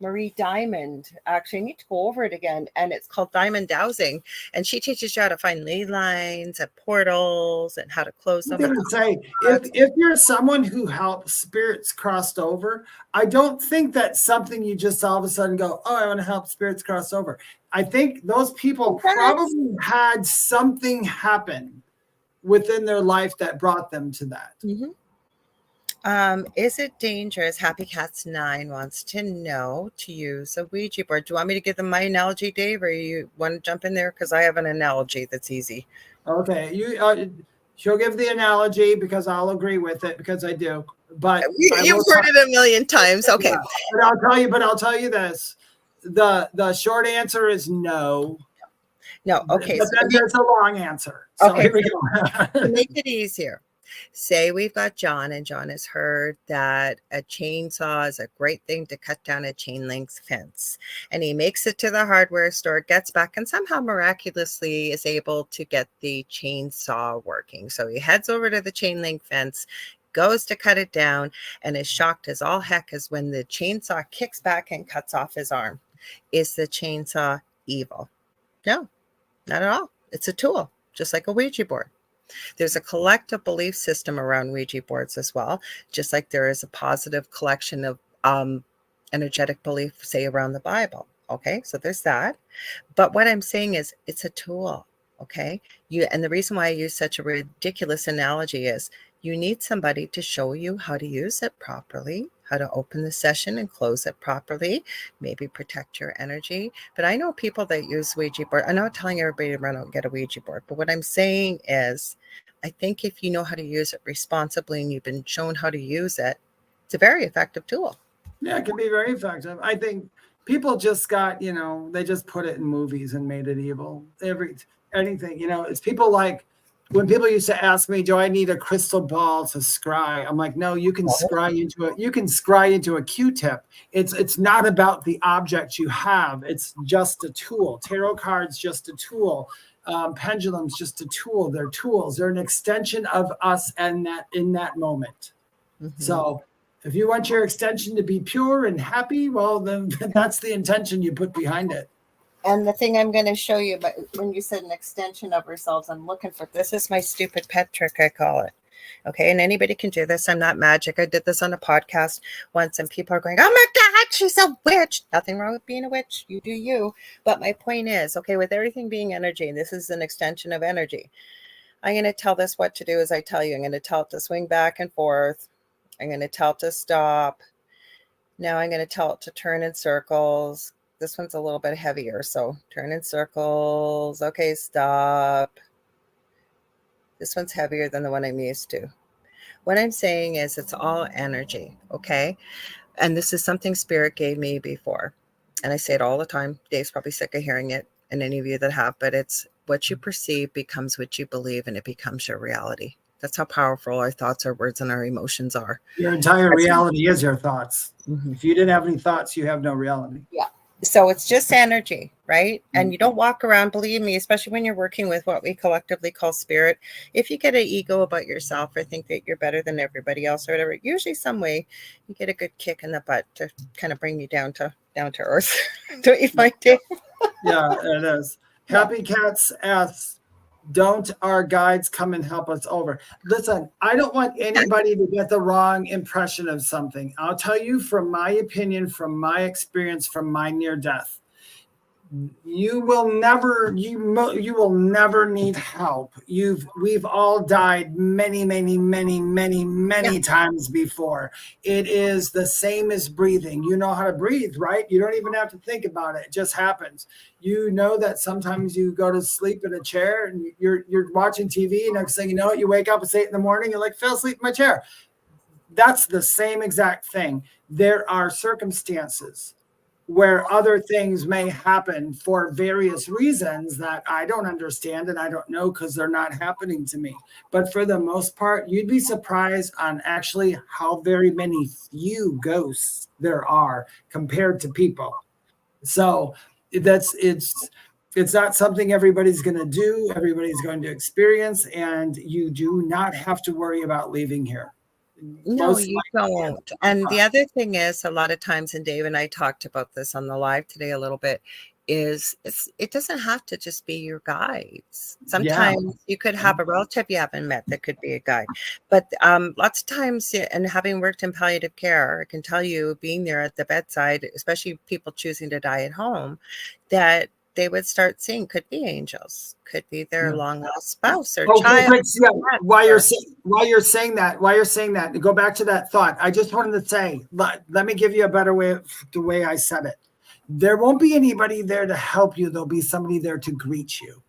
Marie Diamond. Actually, I need to go over it again, and it's called Diamond Dowsing, and she teaches you how to find ley lines and portals and how to close them. I would say if you're someone who helps spirits crossed over, I don't think that's something you just all of a sudden go, oh, I want to help spirits cross over. I think those people probably had something happen within their life that brought them to that. Mm-hmm. Is it dangerous? Happy Cats 9 wants to know to use a Ouija board. Do you want me to give them my analogy, Dave, or you want to jump in there? Because I have an analogy that's easy. Okay, she'll give the analogy because I'll agree with it because I do. But you've heard it a million times. Okay, but I'll tell you this: the short answer is no. No. Okay, but there's a long answer. So okay, here we go. To make it easier. Say we've got John, and John has heard that a chainsaw is a great thing to cut down a chain link fence. And he makes it to the hardware store, gets back, and somehow miraculously is able to get the chainsaw working. So he heads over to the chain link fence, goes to cut it down, and is shocked as all heck as when the chainsaw kicks back and cuts off his arm. Is the chainsaw evil? No, not at all. It's a tool, just like a Ouija board. There's a collective belief system around Ouija boards as well, just like there is a positive collection of energetic belief, say, around the Bible. Okay, so there's that. But what I'm saying is it's a tool. Okay, and the reason why I use such a ridiculous analogy is you need somebody to show you how to use it properly, how to open the session and close it properly, maybe protect your energy. But I know people that use Ouija board. I'm not telling everybody to run out and get a Ouija board, but what I'm saying is I think if you know how to use it responsibly and you've been shown how to use it, it's a very effective tool. Yeah, it can be very effective. I think people just got, they just put it in movies and made it evil. Anything, it's people like, when people used to ask me, do I need a crystal ball to scry? I'm like, no, you can scry into a Q-tip. It's not about the object you have. It's just a tool. Tarot cards, just a tool. Pendulums, just a tool. They're tools. They're an extension of us and in that moment. Mm-hmm. So If you want your extension to be pure and happy, well, then that's the intention you put behind it. And the thing I'm going to show you, but when you said an extension of ourselves, I'm looking for, this is my stupid pet trick, I call it. Okay. And anybody can do this. I'm not magic. I did this on a podcast once and people are going, oh my God, she's a witch. Nothing wrong with being a witch. You do you. But my point is, okay, with everything being energy, this is an extension of energy. I'm going to tell this what to do as I tell you. I'm going to tell it to swing back and forth. I'm going to tell it to stop. Now I'm going to tell it to turn in circles. This one's a little bit heavier, so turn in circles. Okay, stop. This one's heavier than the one I'm used to. What I'm saying is it's all energy, okay? And this is something Spirit gave me before. And I say it all the time. Dave's probably sick of hearing it, and any of you that have, but it's what you perceive becomes what you believe, and it becomes your reality. That's how powerful our thoughts, our words, and our emotions are. Your entire reality is your thoughts. Mm-hmm. If you didn't have any thoughts, you have no reality. Yeah. So it's just energy, right? And you don't walk around, believe me, especially when you're working with what we collectively call spirit. If you get an ego about yourself or think that you're better than everybody else or whatever, usually some way you get a good kick in the butt to kind of bring you down to earth. Don't you find it? Yeah, it is. Happy Cats asks, don't our guides come and help us over? Listen, I don't want anybody to get the wrong impression of something. I'll tell you from my opinion, from my experience, from my near death. You will never need help. We've all died many times before. It is the same as breathing. You know how to breathe, right? You don't even have to think about it. It just happens. You know that sometimes you go to sleep in a chair and you're watching TV, and next thing you know, you wake up at 8 a.m, you're like, fell asleep in my chair. That's the same exact thing. There are circumstances where other things may happen for various reasons that I don't understand and I don't know because they're not happening to me. But for the most part, you'd be surprised on actually how very many few ghosts there are compared to people. So it's not something everybody's going to do. Everybody's going to experience, and you do not have to worry about leaving here. No, you don't. And the other thing is, a lot of times, and Dave and I talked about this on the live today a little bit, is it doesn't have to just be your guides. Sometimes you could have a relative you haven't met that could be a guide. But lots of times, and having worked in palliative care, I can tell you, being there at the bedside, especially people choosing to die at home, that they would start seeing could be angels, could be their long lost spouse or child. While you're saying that, to go back to that thought, I just wanted to say, let me give you a better way, the way I said it. There won't be anybody there to help you. There'll be somebody there to greet you.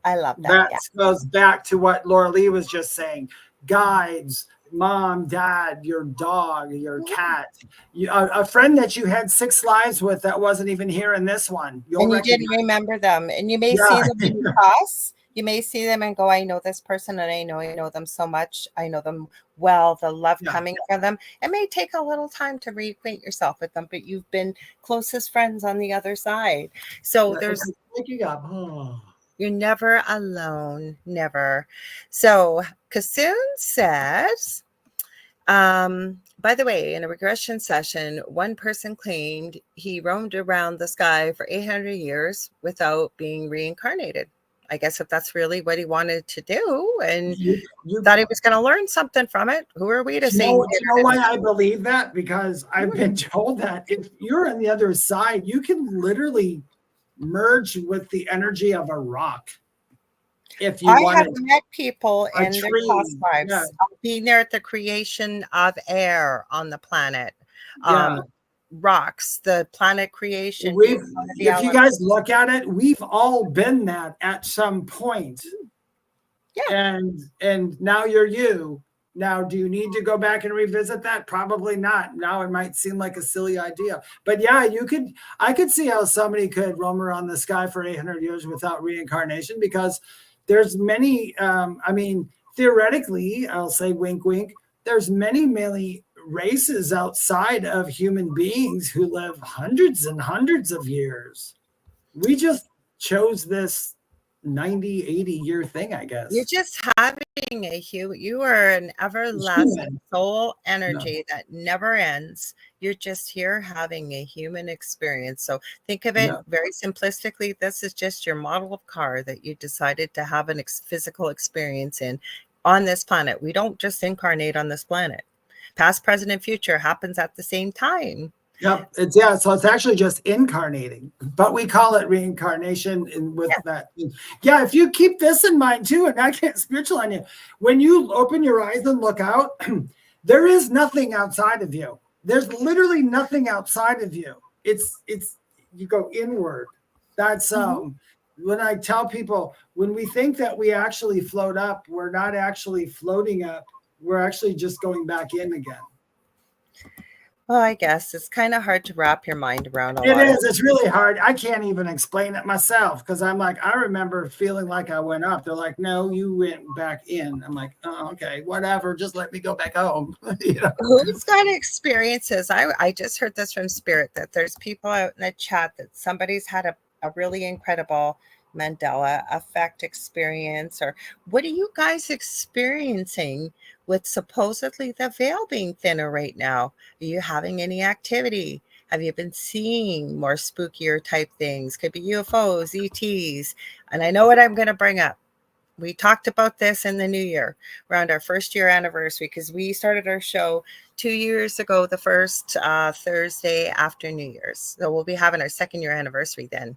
I love that. That goes back to what Lorilei was just saying. Guides, mom, dad, your dog, your cat, a friend that you had 6 lives with that wasn't even here in this one. And you didn't remember them. And you may see them in class. You may see them and go, I know this person and I know them so much. I know them well, the love coming from them. It may take a little time to reacquaint yourself with them, but you've been closest friends on the other side. So you're never alone, never. So Kassoon says, by the way, in a regression session, one person claimed he roamed around the sky for 800 years without being reincarnated. I guess if that's really what he wanted to do, and you thought he was going to learn something from it, who are we to say? You know why I believe that? Because I've been told that if you're on the other side, you can literally merge with the energy of a rock. If you I have met people in their past lives, being there at the creation of air on the planet. Rocks, the planet creation. If you guys look at it, we've all been that at some point. Yeah. And now you're you. Now, do you need to go back and revisit that? Probably not. Now it might seem like a silly idea. But yeah, I could see how somebody could roam around the sky for 800 years without reincarnation, because there's many, theoretically, I'll say wink, wink, there's many races outside of human beings who live hundreds and hundreds of years. We just chose this 90, 80-year thing, I guess. You're just having you are an everlasting soul energy that never ends. You're just here having a human experience. So think of it very simplistically. This is just your model of car that you decided to have an physical experience in on this planet. We don't just incarnate on this planet. Past, present, and future happens at the same time. Yep. So it's actually just incarnating, but we call it reincarnation. And with that, if you keep this in mind too, and I can't spiritual on you, when you open your eyes and look out, there is nothing outside of you. There's literally nothing outside of you. It's you go inward. That's when I tell people, when we think that we actually float up, we're not actually floating up. We're actually just going back in again. Well, I guess it's kind of hard to wrap your mind around. It is. It's really hard. I can't even explain it myself because I'm like, I remember feeling like I went up. They're like, no, you went back in. I'm like, oh, okay, whatever. Just let me go back home. Who's got experiences? I just heard this from Spirit that there's people out in the chat that somebody's had a really incredible Mandela effect experience, or what are you guys experiencing with supposedly the veil being thinner right now? Are you having any activity? Have you been seeing more spookier type things? Could be UFOs, ETs. And I know what I'm going to bring up. We talked about this in the new year around our first year anniversary, because we started our show 2 years ago, the first Thursday after New Year's. So we'll be having our second year anniversary then.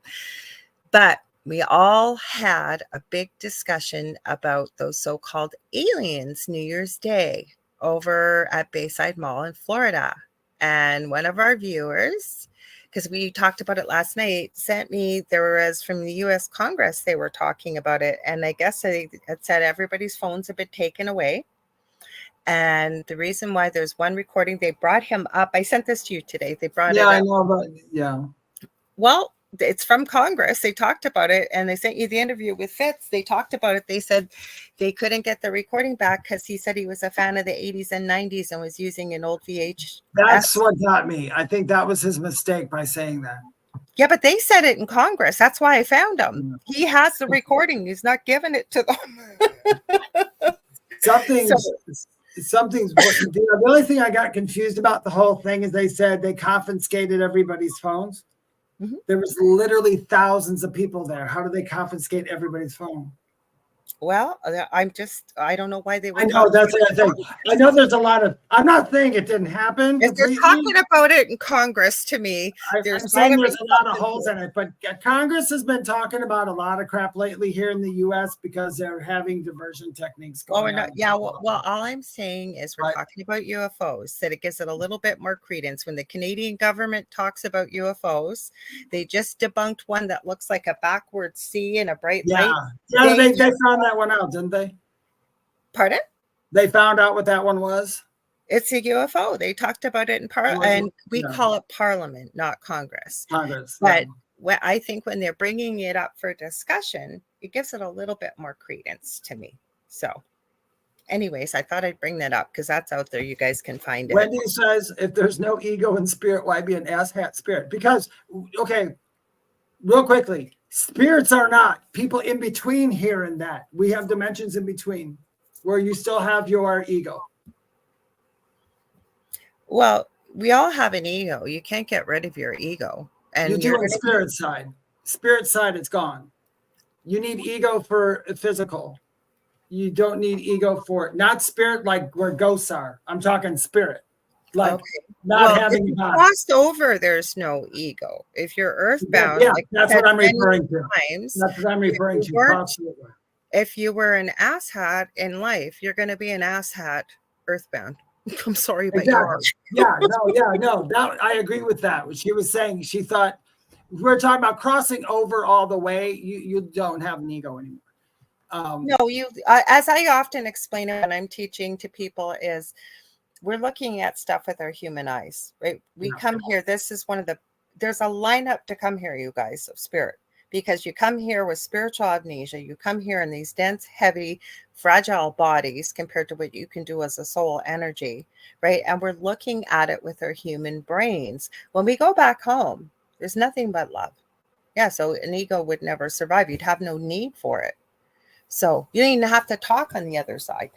But we all had a big discussion about those so-called aliens New Year's Day over at Bayside Mall in Florida. And one of our viewers, because we talked about it last night, sent me, there was from the U.S. Congress, they were talking about it. And I guess it said everybody's phones have been taken away. And the reason why there's one recording, they brought him up. I sent this to you today. They brought it up. I know, but Well, it's from Congress. They talked about it, and they sent you the interview with Fitz. They talked about it. They said they couldn't get the recording back because he said he was a fan of the 80s and 90s and was using an old VHS. That's what got me. I think that was his mistake by saying that. Yeah, but they said it in Congress. That's why I found him. He has the recording. He's not giving it to them. Something's the only thing I got confused about the whole thing is they said they confiscated everybody's phones. There was literally thousands of people there. How do they confiscate everybody's phone? Well, I don't know why they would. I know, that's the thing. I know there's a lot of, I'm not saying it didn't happen. If they're talking about it in Congress, to me, I'm saying there's a lot of holes in it, but Congress has been talking about a lot of crap lately here in the U.S. because they're having diversion techniques going on. Yeah, well, all I'm saying is we're talking about UFOs, that it gives it a little bit more credence. When the Canadian government talks about UFOs, they just debunked one that looks like a backwards C and a bright light. Yeah, they found that one out, didn't they? Pardon? They found out what that one was? It's a UFO. They talked about it in Parliament, and we call it Parliament, not Congress. But I think when they're bringing it up for discussion, it gives it a little bit more credence to me. So anyways, I thought I'd bring that up because that's out there. You guys can find it. Wendy says, if there's no ego in spirit, why be an asshat spirit? Because, okay, real quickly, spirits are not people in between here and that. We have dimensions in between where you still have your ego. Well, we all have an ego. You can't get rid of your ego. And you do on spirit side. Spirit side, it's gone. You need ego for physical. You don't need ego for not spirit like where ghosts are. I'm talking spirit. Like not having crossed over, there's no ego. If you're earthbound, that's what I'm referring to. That's what I'm referring to. If you were an asshat in life, you're going to be an asshat earthbound. I'm sorry, but no. I agree with that. What she was saying, she thought we're talking about crossing over all the way. You don't have an ego anymore. No, as I often explain it when I'm teaching to people, is we're looking at stuff with our human eyes, right? We come here. This is there's a lineup to come here, you guys, of spirit, because you come here with spiritual amnesia. You come here in these dense, heavy, fragile bodies compared to what you can do as a soul energy, right? And we're looking at it with our human brains. When we go back home, there's nothing but love. Yeah, so an ego would never survive. You'd have no need for it. So you don't even have to talk on the other side.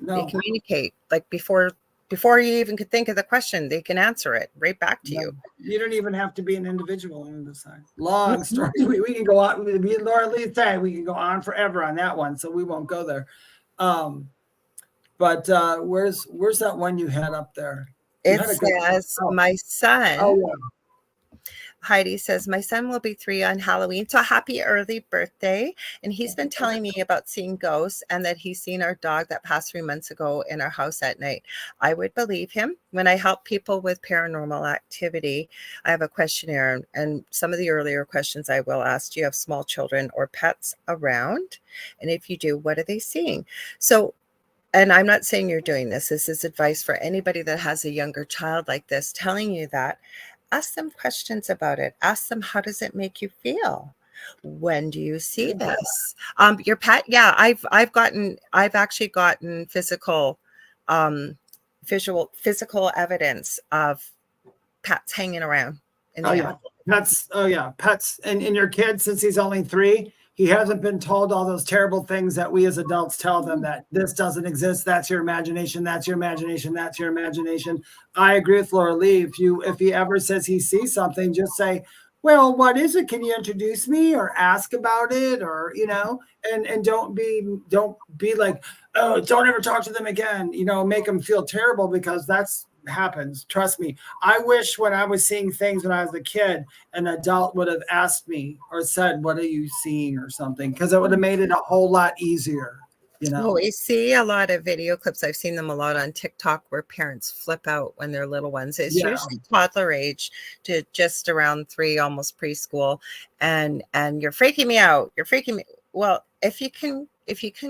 They No, communicate like before you even could think of the question, they can answer it right back to you. You don't even have to be an individual on the side. Long story. We can go on. Me and Lorilei say we can go on forever on that one, so we won't go there. But where's that one you had up there? It says, my son. Oh, yeah. Heidi says, my son will be 3 on Halloween. So happy early birthday. And he's been telling me about seeing ghosts and that he's seen our dog that passed 3 months ago in our house at night. I would believe him. When I help people with paranormal activity, I have a questionnaire. And some of the earlier questions I will ask, do you have small children or pets around? And if you do, what are they seeing? So, and I'm not saying you're doing this. This is advice for anybody that has a younger child like this, telling you that. Ask them questions about it. Ask them, how does it make you feel? When do you see this? Your pet, yeah, I've actually gotten physical evidence of pets hanging around in the house. Pets. And your kid, since he's only 3, he hasn't been told all those terrible things that we as adults tell them, that this doesn't exist. That's your imagination. That's your imagination. That's your imagination. I agree with Lorilei. If he ever says he sees something, just say, well, what is it? Can you introduce me or ask about it? Or, and don't be like, oh, don't ever talk to them again, make them feel terrible, because that's happens. Trust me. I wish when I was seeing things when I was a kid, an adult would have asked me or said, what are you seeing or something? Because it would have made it a whole lot easier. Well, we see a lot of video clips. I've seen them a lot on TikTok where parents flip out when they're little ones. It's usually toddler age to just around 3, almost preschool. And you're freaking me out. You're freaking me. Well, if you can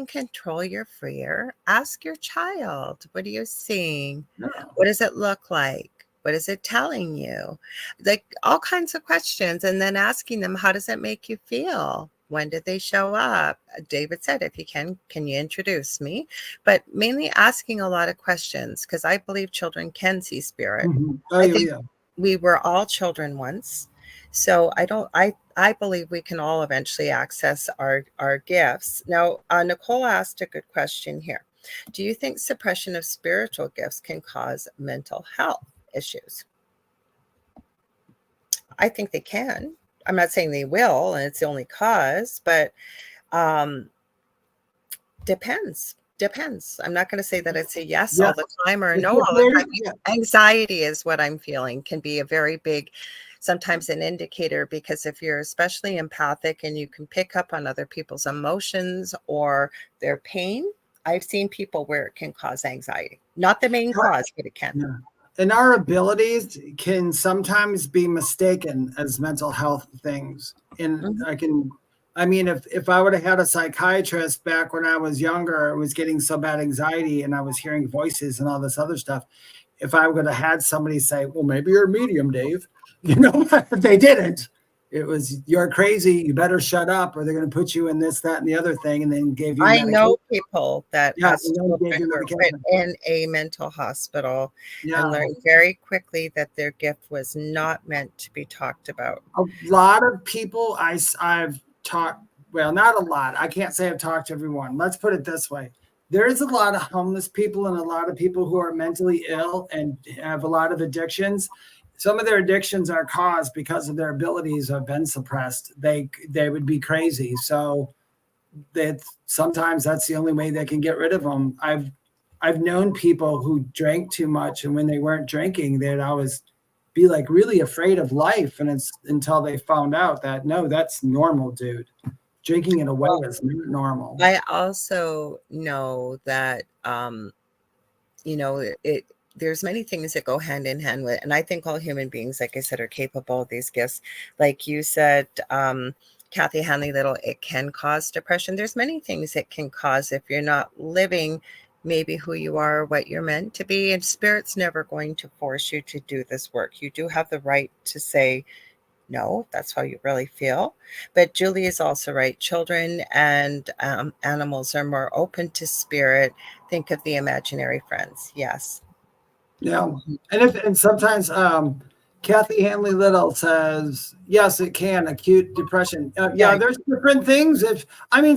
control your fear, ask your child, what are you seeing? No. What does it look like? What is it telling you? Like all kinds of questions. And then asking them, how does it make you feel? When did they show up? David said, if you can you introduce me? But mainly asking a lot of questions, because I believe children can see spirit. I think we were all children once. So I believe we can all eventually access our gifts. Now, Nicole asked a good question here. Do you think suppression of spiritual gifts can cause mental health issues? I think they can. I'm not saying they will, and it's the only cause, but depends. I'm not going to say that it's a yes all the time or a no all the time. Yeah. Anxiety is what I'm feeling, can be a very big, sometimes an indicator, because if you're especially empathic and you can pick up on other people's emotions or their pain, I've seen people where it can cause anxiety. Not the main cause, but it can. Yeah. And our abilities can sometimes be mistaken as mental health things. And if I would have had a psychiatrist back when I was younger, I was getting so bad anxiety and I was hearing voices and all this other stuff. If I would have had somebody say, well, maybe you're a medium, Dave, they didn't. It was, you're crazy, you better shut up, or they're going to put you in this, that, and the other thing, and then gave you medication. I know people that were in a mental hospital and learned very quickly that their gift was not meant to be talked about. A lot of people I've talked, well, not a lot. I can't say I've talked to everyone. Let's put it this way. There's a lot of homeless people and a lot of people who are mentally ill and have a lot of addictions. Some of their addictions are caused because of their abilities have been suppressed. They would be crazy. So sometimes that's the only way they can get rid of them. I've known people who drank too much, and when they weren't drinking, they'd always be like really afraid of life. And it's until they found out that, no, that's normal, dude. Drinking in a way is normal. I also know that, there's many things that go hand in hand with, and I think all human beings, like I said, are capable of these gifts. Like you said, Kathy Hanley Little, it can cause depression. There's many things it can cause if you're not living maybe who you are, what you're meant to be. And Spirit's never going to force you to do this work. You do have the right to say, no, that's how you really feel. But Julie is also right. Children and animals are more open to spirit. Think of the imaginary friends. Yes. Yeah. And sometimes Kathy Hanley Little says, yes, it can. Acute depression. Yeah, there's different things.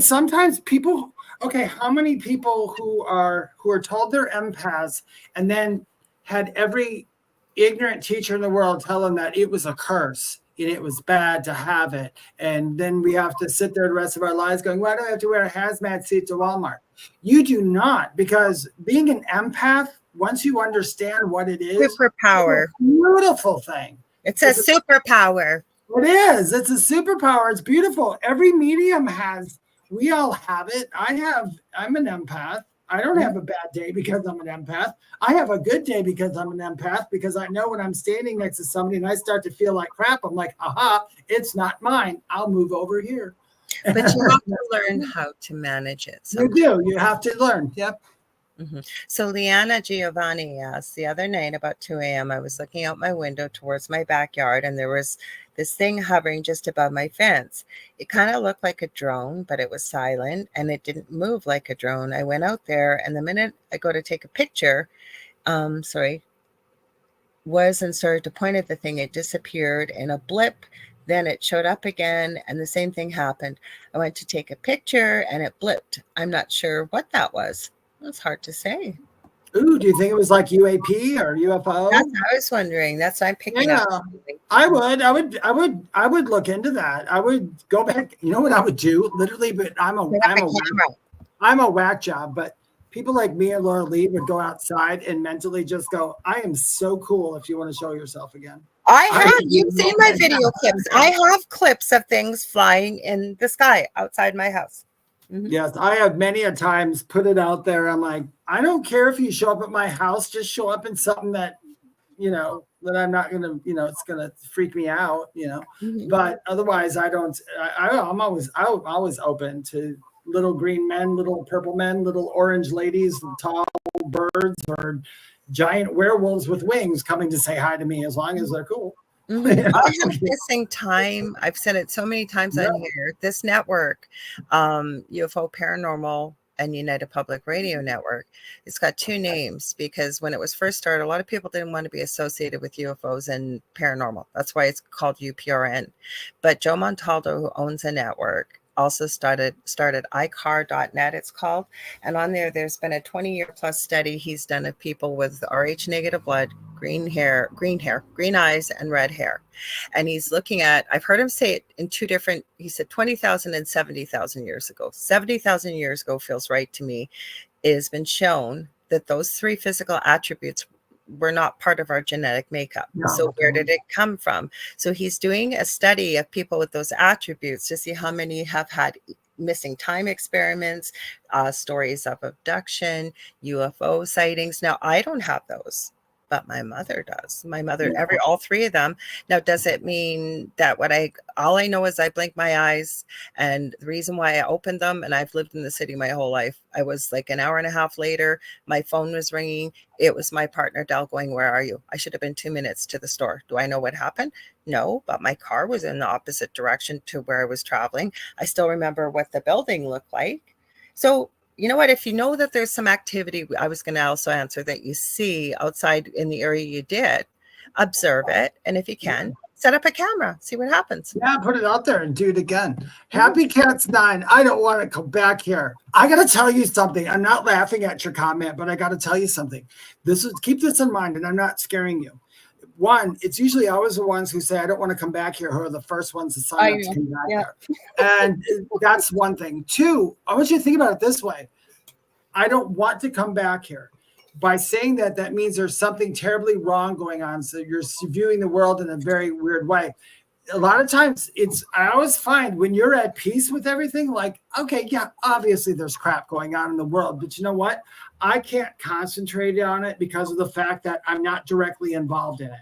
Sometimes people, okay, how many people who are told they're empaths and then had every ignorant teacher in the world tell them that it was a curse and it was bad to have it. And then we have to sit there the rest of our lives going, why do I have to wear a hazmat suit to Walmart? You do not, because being an empath, once you understand what it is, superpower, it's a beautiful thing. It's a superpower. It is. It's a superpower. It's beautiful. Every medium has. We all have it. I'm an empath. I don't have a bad day because I'm an empath. I have a good day because I'm an empath, because I know when I'm standing next to somebody and I start to feel like crap, I'm like, aha, it's not mine. I'll move over here. But you have to learn how to manage it. You do. You have to learn. Yep. Mm-hmm. So Leanna Giovanni asked, the other night about 2 a.m., I was looking out my window towards my backyard, and there was this thing hovering just above my fence. It kind of looked like a drone, but it was silent, and it didn't move like a drone. I went out there, and the minute I go to take a picture, and started to point at the thing, it disappeared in a blip. Then it showed up again, and the same thing happened. I went to take a picture, and it blipped. I'm not sure what that was. It's hard to say. Ooh, do you think it was like UAP or UFO? That's what I was wondering. That's what I'm picking up. I would look into that. I would go back. You know what I would do? Literally, but I'm a whack job. But people like me and Lorilei would go outside and mentally just go, I am so cool if you want to show yourself again. You've seen my video clips. I have clips of things flying in the sky outside my house. Mm-hmm. Yes, I have many a times put it out there. I'm like, I don't care if you show up at my house, just show up in something that, that I'm not going to, it's going to freak me out, Mm-hmm. But otherwise I'm always open to little green men, little purple men, little orange ladies, tall birds, or giant werewolves with wings coming to say hi to me, as long as they're cool. Mm-hmm. I have missing time. I've said it so many times on here. This network, UFO Paranormal and United Public Radio Network, it's got two names, because when it was first started, a lot of people didn't want to be associated with UFOs and paranormal. That's why it's called UPRN. But Joe Montaldo, who owns a network, also started icar.net, it's called. And on there's been a 20-year plus study he's done of people with Rh negative blood, green eyes, and red hair. And he's looking at, I've heard him say it in two different, he said 20,000 and 70,000 years ago. 70,000 years ago feels right to me. It has been shown that those three physical attributes were not part of our genetic makeup. No. So where did it come from? So he's doing a study of people with those attributes to see how many have had missing time experiments, stories of abduction, UFO sightings. Now, I don't have those, but my mother does. My mother, all three of them. Now, does it mean that all I know is I blink my eyes, and the reason why I opened them, and I've lived in the city my whole life, I was like an hour and a half later, my phone was ringing. It was my partner, Del, going, where are you? I should have been 2 minutes to the store. Do I know what happened? No, but my car was in the opposite direction to where I was traveling. I still remember what the building looked like. So, you know what? If you know that there's some activity, I was going to also answer that you see outside in the area you did, observe it. And if you can, set up a camera, see what happens. Yeah, put it out there and do it again. Happy Cats 9. I don't want to come back here. I got to tell you something. I'm not laughing at your comment, but I got to tell you something. Keep this in mind, and I'm not scaring you. One, it's usually always the ones who say, I don't want to come back here, who are the first ones to sign up to come back here. And that's one thing. Two, I want you to think about it this way. I don't want to come back here. By saying that, that means there's something terribly wrong going on. So you're viewing the world in a very weird way. A lot of times I always find when you're at peace with everything, like, okay, yeah, obviously there's crap going on in the world, but you know what? I can't concentrate on it because of the fact that I'm not directly involved in it.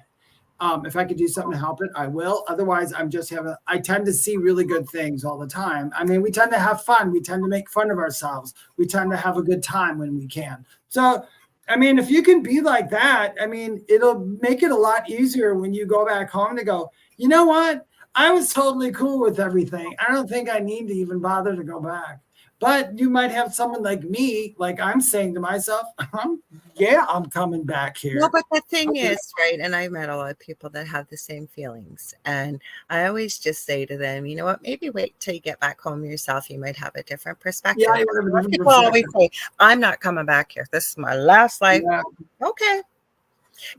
If I could do something to help it, I will. Otherwise, I tend to see really good things all the time. I mean, we tend to have fun. We tend to make fun of ourselves. We tend to have a good time when we can. So, I mean, if you can be like that, I mean, it'll make it a lot easier when you go back home to go, you know what? I was totally cool with everything. I don't think I need to even bother to go back. But you might have someone like me, like I'm saying to myself, yeah, I'm coming back here. No, but the thing is, right, and I've met a lot of people that have the same feelings. And I always just say to them, you know what, maybe wait till you get back home yourself. You might have a different perspective. Yeah, you have a different people always say, I'm not coming back here. This is my last life. Yeah. Okay.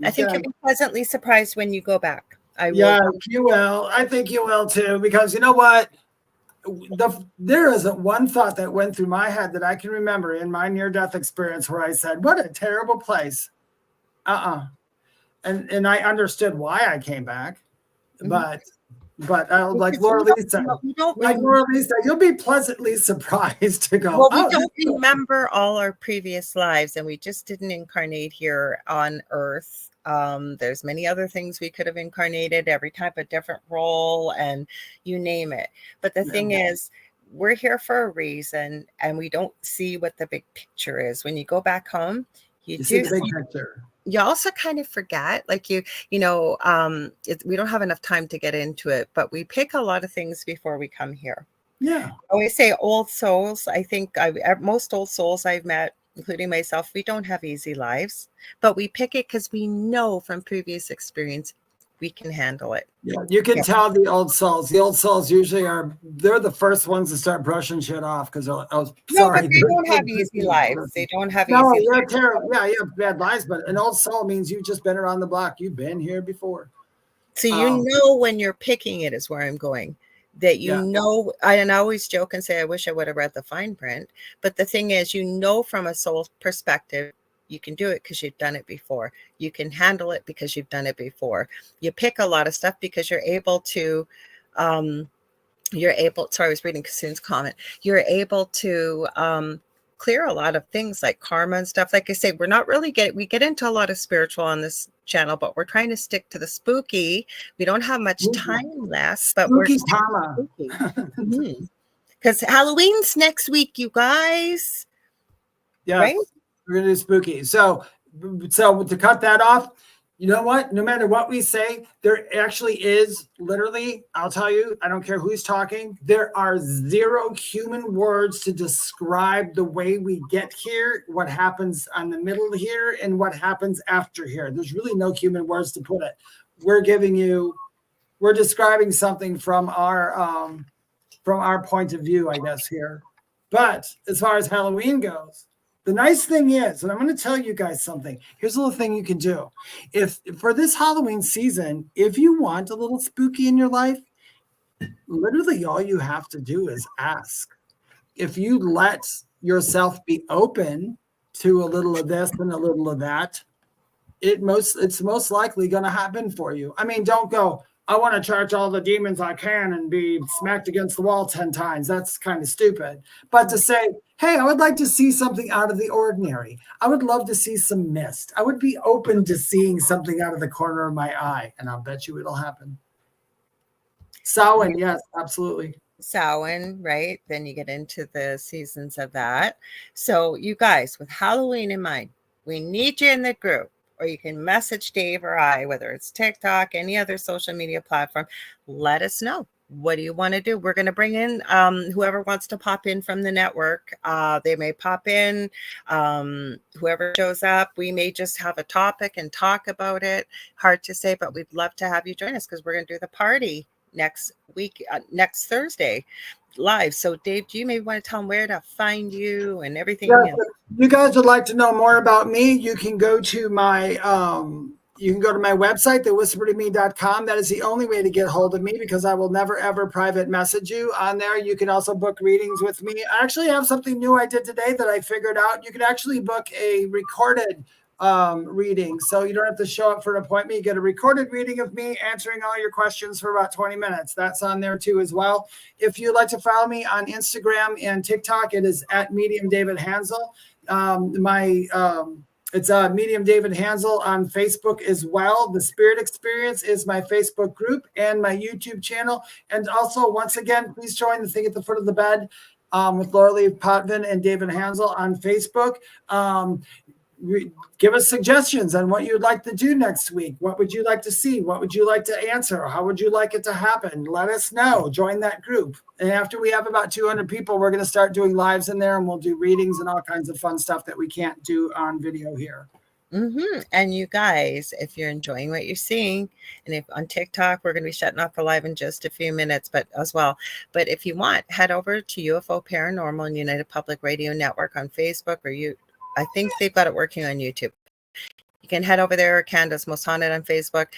I think you'll be pleasantly surprised when you go back. You will. I think you will too, because you know what? There isn't one thought that went through my head that I can remember in my near-death experience where I said, what a terrible place. And I understood why I came back. But like Lorilei said, you'll be pleasantly surprised to go. Well, we don't remember all our previous lives, and we just didn't incarnate here on Earth. There's many other things we could have incarnated, every type of different role, and you name it. But the thing is, we're here for a reason, and we don't see what the big picture is. When you go back home, you see the big picture. You also kind of forget, like we don't have enough time to get into it, but we pick a lot of things before we come here. Yeah. I always say old souls. I think most old souls I've met, including myself, we don't have easy lives, but we pick it because we know from previous experience we can handle it. Yeah, you can tell the old souls. The old souls usually they're the first ones to start brushing shit off because but they don't have easy lives. They don't have easy lives. Terrible. Yeah, you have bad lives, but an old soul means you've just been around the block. You've been here before. So you know when you're picking it is where I'm going. That know, and I always joke and say, I wish I would have read the fine print. But the thing is, from a soul perspective, you can do it because you've done it before. You can handle it because you've done it before. You pick a lot of stuff because you're able to, sorry, I was reading Kasoon's comment. You're able to clear a lot of things like karma and stuff. Like I say, we're not really we get into a lot of spiritual on this channel, but we're trying to stick to the spooky. We don't have much time left, but spooky karma. Because Halloween's next week, you guys. Yeah, right? We're gonna do spooky. So to cut that off, you know what? No matter what we say, there actually is literally, I'll tell you, I don't care who's talking, there are 0 human words to describe the way we get here, what happens on the middle here, and what happens after here. There's really no human words to put it. We're describing something from our point of view, I guess, here. But as far as Halloween goes, the nice thing is, and I'm going to tell you guys something. Here's a little thing you can do. If for this Halloween season, if you want a little spooky in your life, literally all you have to do is ask. If you let yourself be open to a little of this and a little of that, it's most likely going to happen for you. I mean, don't go, I want to charge all the demons I can and be smacked against the wall 10 times. That's kind of stupid. But to say, hey, I would like to see something out of the ordinary. I would love to see some mist. I would be open to seeing something out of the corner of my eye. And I'll bet you it'll happen. Samhain, yes, absolutely. Samhain, right? Then you get into the seasons of that. So you guys, with Halloween in mind, we need you in the group. Or you can message Dave or I, whether it's TikTok, any other social media platform. Let us know. What do you want to do? We're going to bring in whoever wants to pop in from the network. They may pop in. Whoever shows up, we may just have a topic and talk about it. Hard to say, but we'd love to have you join us because we're going to do the party next week, next Thursday live. So Dave, do you maybe want to tell them where to find you and everything? Yeah, you guys would like to know more about me, you can go to my website, thewhispertome.com. That is the only way to get hold of me because I will never ever private message you on there. You can also book readings with me. I actually have something new I did today that I figured out. You can actually book a recorded reading. So you don't have to show up for an appointment. You get a recorded reading of me answering all your questions for about 20 minutes. That's on there too as well. If you'd like to follow me on Instagram and TikTok, it is at Medium David Hanzel. It's Medium David Hanzel on Facebook as well. The Spirit Experience is my Facebook group and my YouTube channel. And also, once again, please join the Thing at the Foot of the Bed with Lorilei Potvin and David Hanzel on Facebook. give us suggestions on what you'd like to do next week. What would you like to see? What would you like to answer? How would you like it to happen? Let us know. Join that group. And after we have about 200 people, we're going to start doing lives in there, and we'll do readings and all kinds of fun stuff that we can't do on video here. And you guys, if you're enjoying what you're seeing, and if on TikTok, we're going to be shutting off the live in just a few minutes, but as well. But if you want, head over to UFO Paranormal and United Public Radio Network on Facebook, or I think they've got it working on YouTube. You can head over there, Canada's Most Haunted on Facebook.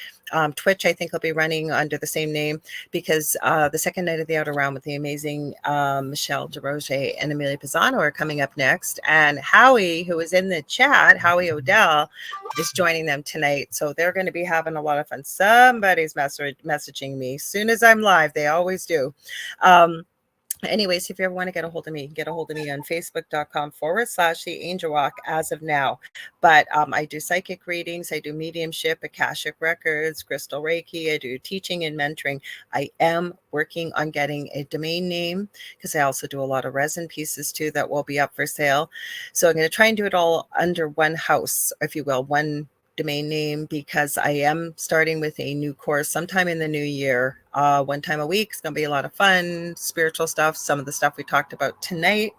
Twitch, I think, will be running under the same name, because the second night of the Outer Realm with the amazing Michelle DeRoche and Amelia Pisano are coming up next. And Howie, who is in the chat, Howie Odell, is joining them tonight. So they're going to be having a lot of fun. Somebody's messaging me. As soon as I'm live, they always do. Anyways, if you ever want to get a hold of me, get a hold of me on facebook.com/The Angel Walk as of now. But I do psychic readings, I do mediumship, Akashic records, crystal Reiki, I do teaching and mentoring. I am working on getting a domain name, because I also do a lot of resin pieces too that will be up for sale. So I'm going to try and do it all under one house, if you will, one domain name, because I am starting with a new course sometime in the new year. 1 time a week. It's going to be a lot of fun, spiritual stuff, some of the stuff we talked about tonight.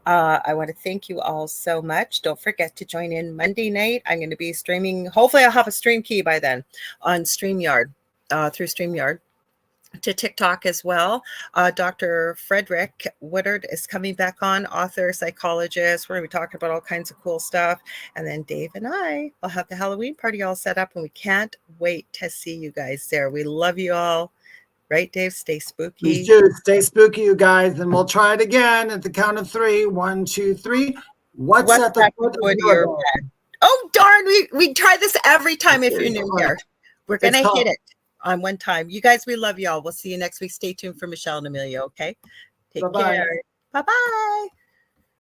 I want to thank you all so much. Don't forget to join in Monday night. I'm going to be streaming. Hopefully I'll have a stream key by then on StreamYard, through StreamYard, to TikTok as well. Dr. Frederick Woodard is coming back on, author, psychologist. We're going to be talking about all kinds of cool stuff. And then Dave and I will have the Halloween party all set up, and we can't wait to see you guys there. We love you all. Right, Dave? Stay spooky. Please do. Stay spooky, you guys. And we'll try it again at the count of 3. 1, 2, 3. What's at the foot of your bed? Oh, darn. We try this every time if you're new here. We're going to hit it on one time. You guys, we love y'all. We'll see you next week. Stay tuned for Michelle and Amelia, okay? Take care. Bye-bye.